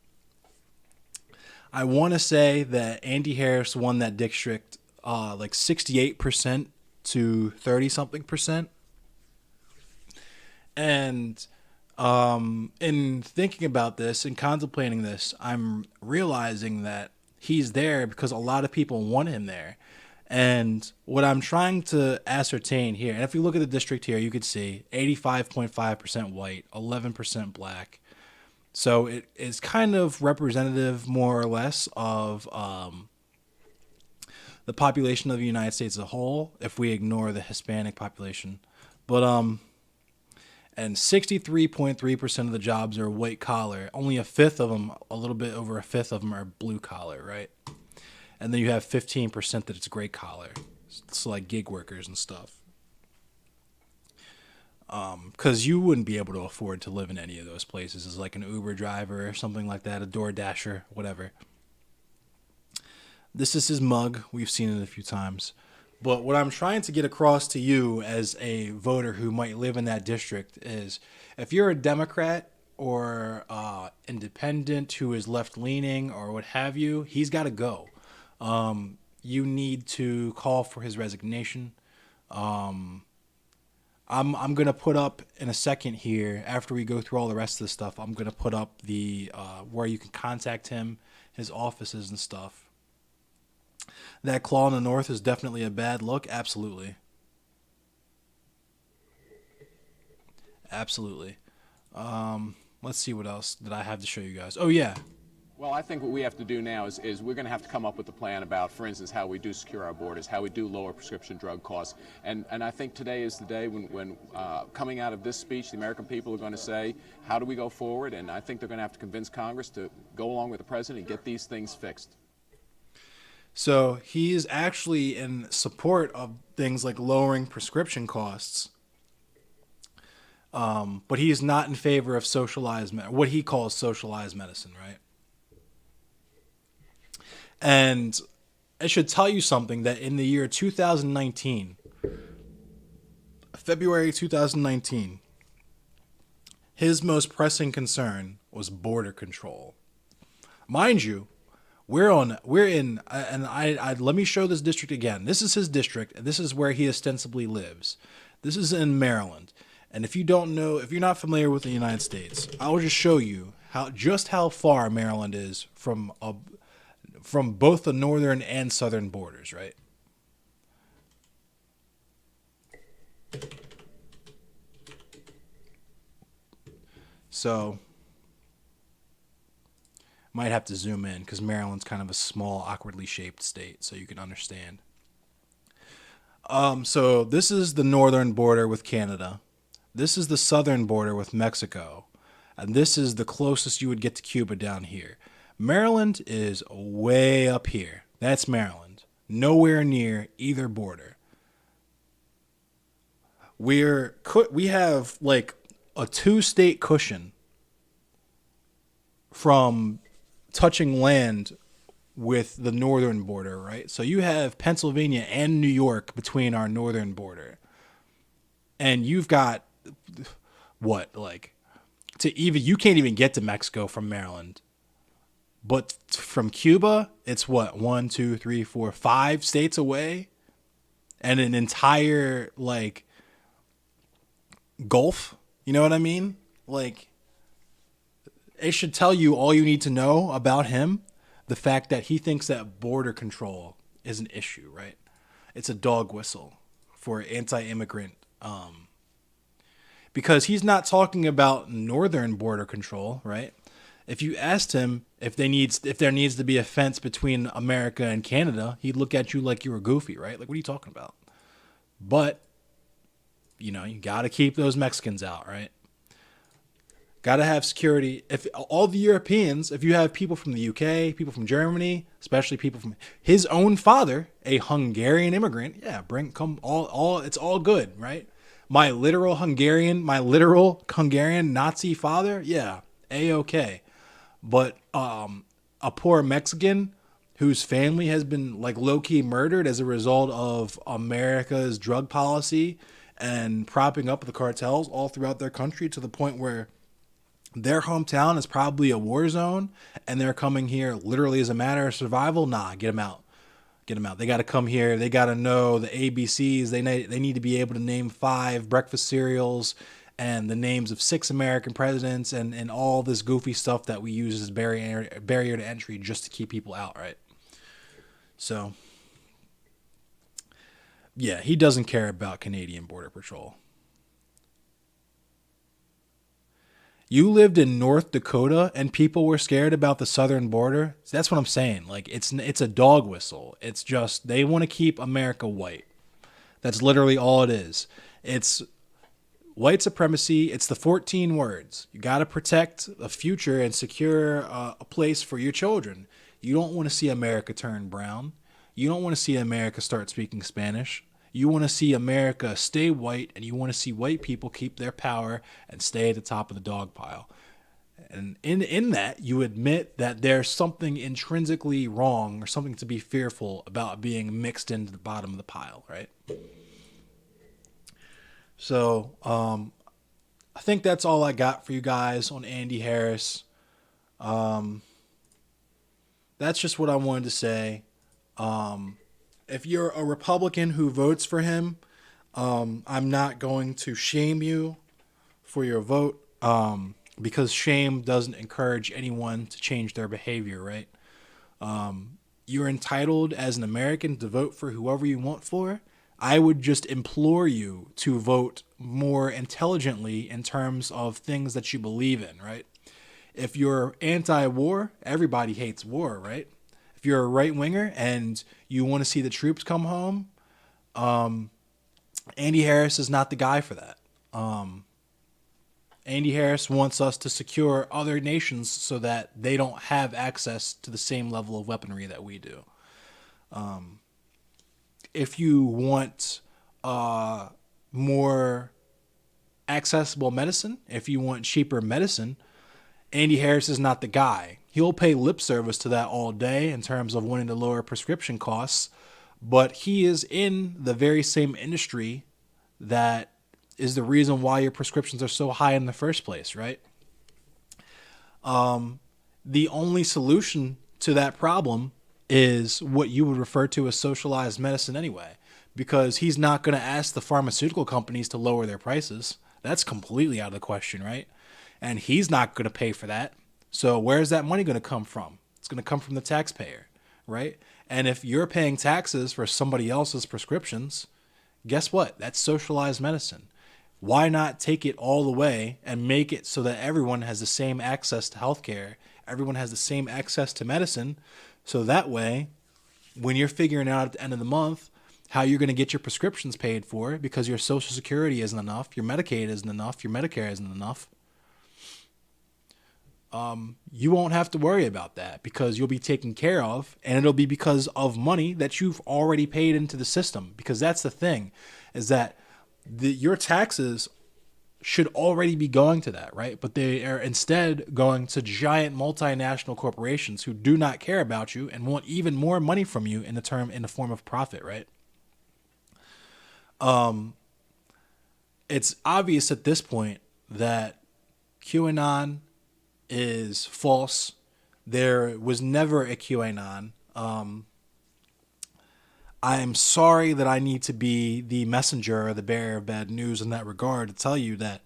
I want to say that Andy Harris won that district like 68% to 30-something%. And in thinking about this and contemplating this, I'm realizing that he's there because a lot of people want him there. And what I'm trying to ascertain here, and if you look at the district here, you could see 85.5% white, 11% black. So it is kind of representative, more or less, of the population of the United States as a whole, if we ignore the Hispanic population. But and 63.3% of the jobs are white collar. Only a fifth of them, a little bit over a fifth of them, are blue collar, right? And then you have 15% that it's gray collar. So like gig workers and stuff. Because you wouldn't be able to afford to live in any of those places as like an Uber driver or something like that, a Door Dasher, whatever. This is his mug. We've seen it a few times. But what I'm trying to get across to you as a voter who might live in that district is if you're a Democrat or independent who is left-leaning or what have you, he's got to go. You need to call for his resignation. I'm going to put up in a second here, after we go through all the rest of the stuff, I'm going to put up the where you can contact him, his offices and stuff. That claw in the north is definitely a bad look. Absolutely. Absolutely. Let's see what else did I have to show you guys. Oh, yeah. Well, I think what we have to do now is we're going to have to come up with a plan about, for instance, how we do secure our borders, how we do lower prescription drug costs. And I think today is the day when coming out of this speech, the American people are going to say, how do we go forward? And I think they're going to have to convince Congress to go along with the president and get these things fixed. So he's actually in support of things like lowering prescription costs. But he's not in favor of what he calls socialized medicine, right? And I should tell you something, that in the year 2019, February 2019, his most pressing concern was border control. Mind you, let me show this district again. This is his district, and this is where he ostensibly lives. This is in Maryland. And if you're not familiar with the United States, I will just show you how far Maryland is from both the northern and southern borders, right? So, might have to zoom in because Maryland's kind of a small, awkwardly shaped state, so you can understand. So this is the northern border with Canada. This is the southern border with Mexico. And this is the closest you would get to Cuba down here. Maryland is way up here. That's Maryland. Nowhere near either border. We have like a 2-state cushion from touching land with the northern border, right? So you have Pennsylvania and New York between our northern border. And you've got you can't even get to Mexico from Maryland. But from Cuba, it's 1, 2, 3, 4, 5 states away, and an entire Gulf. You know what I mean? It should tell you all you need to know about him. The fact that he thinks that border control is an issue, right? It's a dog whistle for anti-immigrant. Because he's not talking about northern border control, right? If you asked him if there needs to be a fence between America and Canada, he'd look at you like you were goofy, right? Like, what are you talking about? But, you got to keep those Mexicans out, right? Got to have security. If all the Europeans, if you have people from the UK, people from Germany, especially people from his own father, a Hungarian immigrant, yeah, it's all good, right? My literal Hungarian Nazi father, yeah, A-okay. But a poor Mexican whose family has been low-key murdered as a result of America's drug policy and propping up the cartels all throughout their country to the point where their hometown is probably a war zone and they're coming here literally as a matter of survival. Nah, get them out. Get them out. They got to come here. They got to know the ABCs. They need to be able to name 5 breakfast cereals and the names of 6 American presidents and all this goofy stuff that we use as barrier to entry just to keep people out, right? So, yeah, he doesn't care about Canadian Border Patrol. You lived in North Dakota and people were scared about the southern border. That's what I'm saying. It's a dog whistle. It's just they want to keep America white. That's literally all it is. It's white supremacy. It's the 14 words. You got to protect the future and secure a place for your children. You don't want to see America turn brown. You don't want to see America start speaking Spanish. You want to see America stay white, and you want to see white people keep their power and stay at the top of the dog pile. And in that, you admit that there's something intrinsically wrong or something to be fearful about being mixed into the bottom of the pile, right? So, I think that's all I got for you guys on Andy Harris. That's just what I wanted to say. If you're a Republican who votes for him, I'm not going to shame you for your vote, because shame doesn't encourage anyone to change their behavior, right? You're entitled as an American to vote for whoever you want for. I would just implore you to vote more intelligently in terms of things that you believe in, right? If you're anti-war, everybody hates war, right? If you're a right-winger and you want to see the troops come home, Andy Harris is not the guy for that. Andy Harris wants us to secure other nations so that they don't have access to the same level of weaponry that we do. If you want more accessible medicine, if you want cheaper medicine, Andy Harris is not the guy. He'll pay lip service to that all day in terms of wanting to lower prescription costs, but he is in the very same industry that is the reason why your prescriptions are so high in the first place, right? The only solution to that problem is what you would refer to as socialized medicine anyway, because he's not going to ask the pharmaceutical companies to lower their prices. That's completely out of the question, right? And he's not going to pay for that. So where's that money going to come from? It's going to come from the taxpayer, right? And if you're paying taxes for somebody else's prescriptions, guess what? That's socialized medicine. Why not take it all the way and make it so that everyone has the same access to healthcare, everyone has the same access to medicine, so that way, when you're figuring out at the end of the month how you're going to get your prescriptions paid for because your Social Security isn't enough, your Medicaid isn't enough, your Medicare isn't enough, you won't have to worry about that because you'll be taken care of, and it'll be because of money that you've already paid into the system. Because that's the thing, is that your taxes should already be going to that, right? But they are instead going to giant multinational corporations who do not care about you and want even more money from you in the form of profit, right? It's obvious at this point that QAnon is false. There was never a QAnon. I am sorry that I need to be the messenger or the bearer of bad news in that regard to tell you that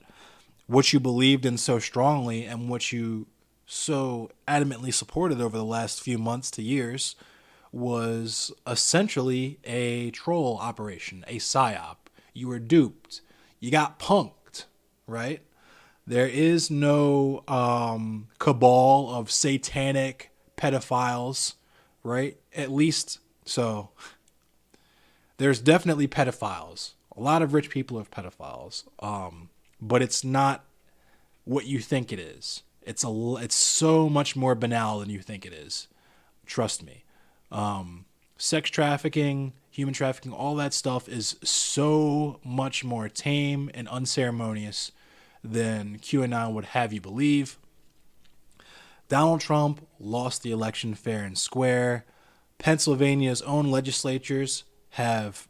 what you believed in so strongly and what you so adamantly supported over the last few months to years was essentially a troll operation, a psyop. You were duped. You got punked, right? There is no cabal of satanic pedophiles, right? At least so. There's definitely pedophiles. A lot of rich people are pedophiles, but it's not what you think it is. It's so much more banal than you think it is. Trust me. Sex trafficking, human trafficking, all that stuff is so much more tame and unceremonious than QAnon would have you believe. Donald Trump lost the election fair and square. Pennsylvania's own legislators have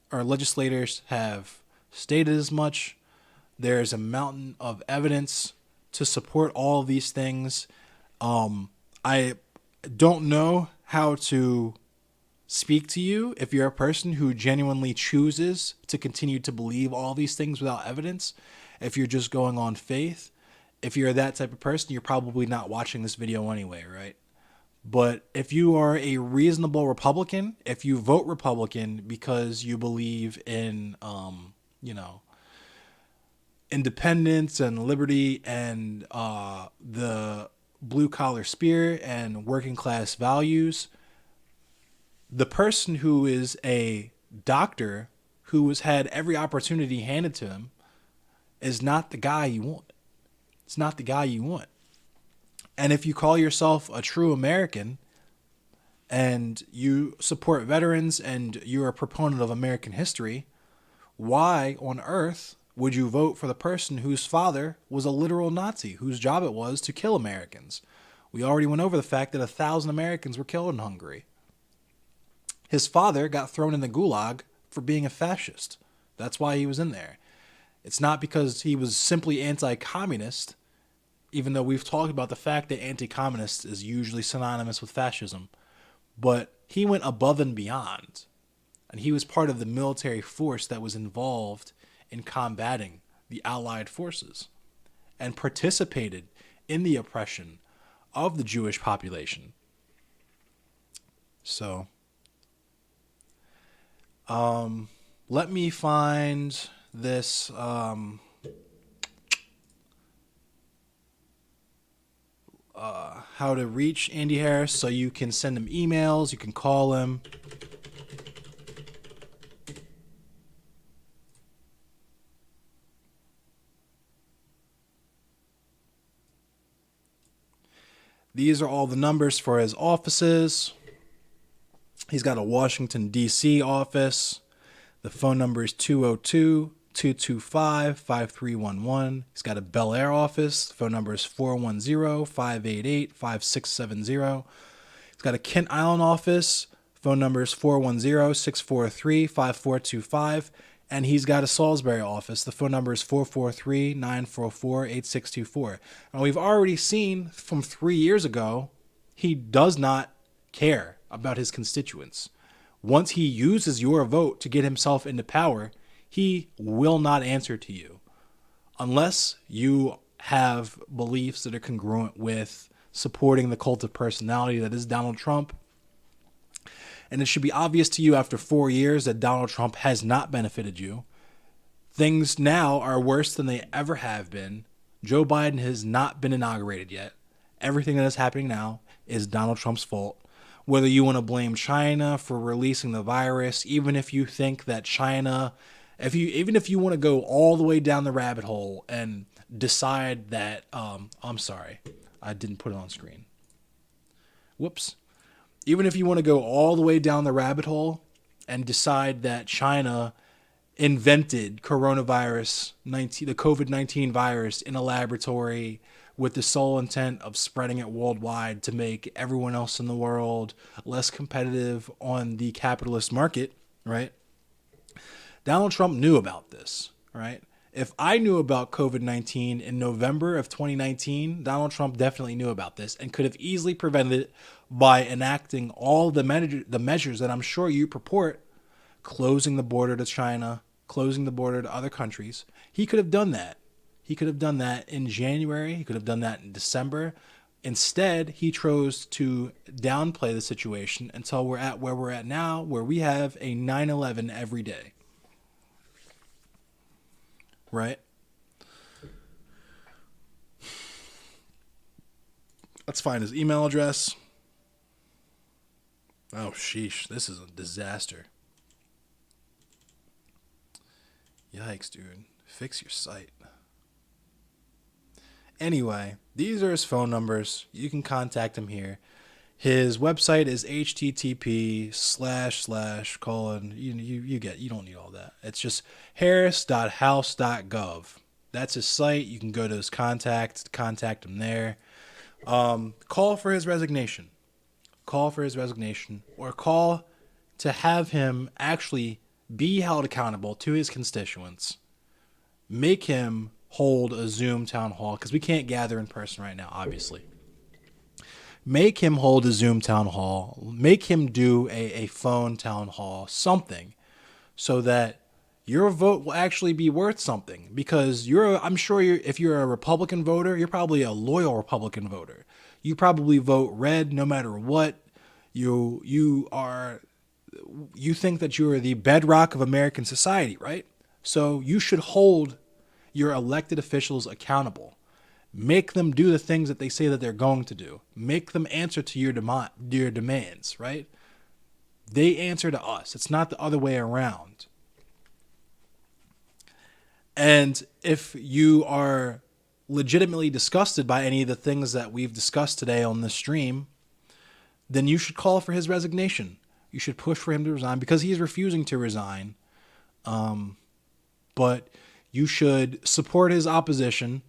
stated as much. There's a mountain of evidence to support all of these things. I don't know how to speak to you if you're a person who genuinely chooses to continue to believe all these things without evidence. If you're just going on faith, if you're that type of person, you're probably not watching this video anyway, right? But if you are a reasonable Republican, if you vote Republican because you believe in, independence and liberty and the blue collar spirit and working class values, the person who is a doctor who has had every opportunity handed to him is not the guy you want. It's not the guy you want. And if you call yourself a true American and you support veterans and you're a proponent of American history, why on earth would you vote for the person whose father was a literal Nazi, whose job it was to kill Americans? We already went over the fact that 1,000 Americans were killed in Hungary. His father got thrown in the gulag for being a fascist. That's why he was in there. It's not because he was simply anti-communist, even though we've talked about the fact that anti-communist is usually synonymous with fascism. But he went above and beyond. And he was part of the military force that was involved in combating the Allied forces and participated in the oppression of the Jewish population. So, let me find this, how to reach Andy Harris so you can send him emails, you can call him. These are all the numbers for his offices. He's got a Washington, D.C. office. The phone number is 202-225-5311. He's got a Bel Air office. The phone number is 410-588-5670. He's got a Kent Island office. Phone number is 410-643-5425. And he's got a Salisbury office. The phone number is 443-944-8624. And we've already seen from 3 years ago, he does not care about his constituents. Once he uses your vote to get himself into power, he will not answer to you unless you have beliefs that are congruent with supporting the cult of personality that is Donald Trump. And it should be obvious to you after 4 years that Donald Trump has not benefited you. Things now are worse than they ever have been. Joe Biden has not been inaugurated yet. Everything that is happening now is Donald Trump's fault. Whether you want to blame China for releasing the virus, even if you think that China, even if you want to go all the way down the rabbit hole and decide that, I'm sorry, I didn't put it on screen. Whoops. Even if you want to go all the way down the rabbit hole and decide that China invented the COVID-19 virus in a laboratory with the sole intent of spreading it worldwide to make everyone else in the world less competitive on the capitalist market, right? Donald Trump knew about this, right? If I knew about COVID-19 in November of 2019, Donald Trump definitely knew about this and could have easily prevented it by enacting all the measures that I'm sure you purport, closing the border to China, closing the border to other countries. He could have done that. He could have done that in January. He could have done that in December. Instead, he chose to downplay the situation until we're at where we're at now, where we have a 9/11 every day. Right? Let's find his email address. Oh, sheesh. This is a disaster. Yikes, dude. Fix your site. Anyway, these are his phone numbers. You can contact him here. His website is http:// you don't need all that. It's just harris.house.gov. That's his site. You can go to his contact him there. Call for his resignation. Or call to have him actually be held accountable to his constituents. Make him hold a Zoom town hall, because we can't gather in person right now, obviously. Make him hold a Zoom town hall. Make him do a phone town hall, something, so that your vote will actually be worth something. Because I'm sure if you're a Republican voter, you're probably a loyal Republican voter. You probably vote red no matter what. You think that you are the bedrock of American society, right? So you should hold your elected officials accountable. Make them do the things that they say that they're going to do. Make them answer to your demands, right? They answer to us. It's not the other way around. And if you are legitimately disgusted by any of the things that we've discussed today on this stream, then you should call for his resignation. You should push for him to resign, because he's refusing to resign. But you should support his opposition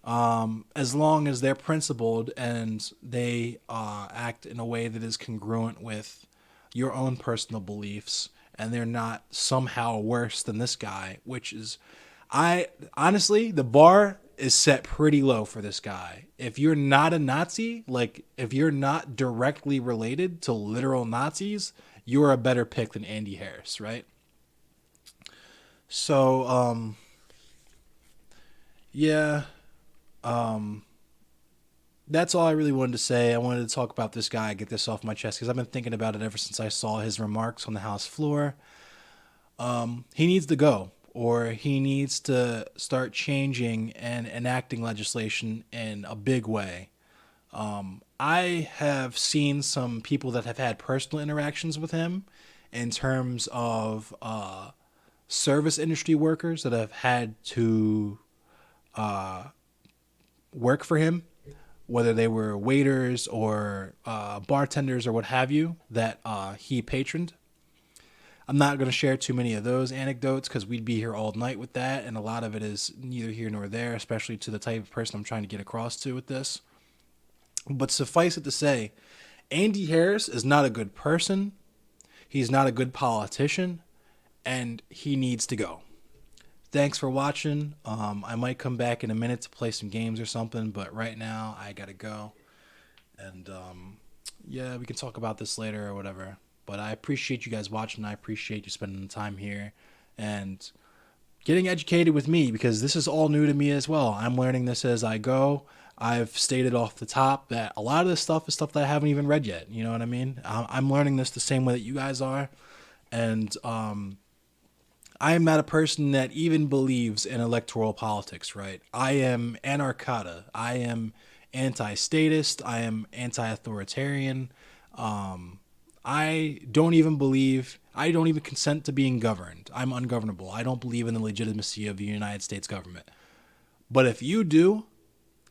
as long as they're principled and they act in a way that is congruent with your own personal beliefs, and they're not somehow worse than this guy, which is, honestly, the bar is set pretty low for this guy. If you're not a Nazi, like if you're not directly related to literal Nazis, you're a better pick than Andy Harris, right? So, yeah, that's all I really wanted to say. I wanted to talk about this guy, get this off my chest, because I've been thinking about it ever since I saw his remarks on the House floor. He needs to go, or he needs to start changing and enacting legislation in a big way. I have seen some people that have had personal interactions with him in terms of service industry workers that have had to work for him whether they were waiters or bartenders or what have you, that he patroned. I'm not going to share too many of those anecdotes because we'd be here all night with that, and a lot of it is neither here nor there, especially to the type of person I'm trying to get across to with this. But suffice it to say, Andy Harris is not a good person, he's not a good politician, and he needs to go. Thanks for watching. I might come back in a minute to play some games or something, but right now I gotta go. And yeah, we can talk about this later or whatever. But I appreciate you guys watching. I appreciate you spending the time here and getting educated with me, because this is all new to me as well. I'm learning this as I go. I've stated off the top that a lot of this stuff is stuff that I haven't even read yet. You know what I mean? I'm learning this the same way that you guys are. And I am not a person that even believes in electoral politics, right? I am anarchata. I am anti-statist. I am anti-authoritarian. I don't even consent to being governed. I'm ungovernable. I don't believe in the legitimacy of the United States government. But if you do,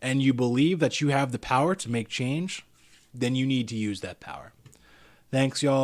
and you believe that you have the power to make change, then you need to use that power. Thanks, y'all.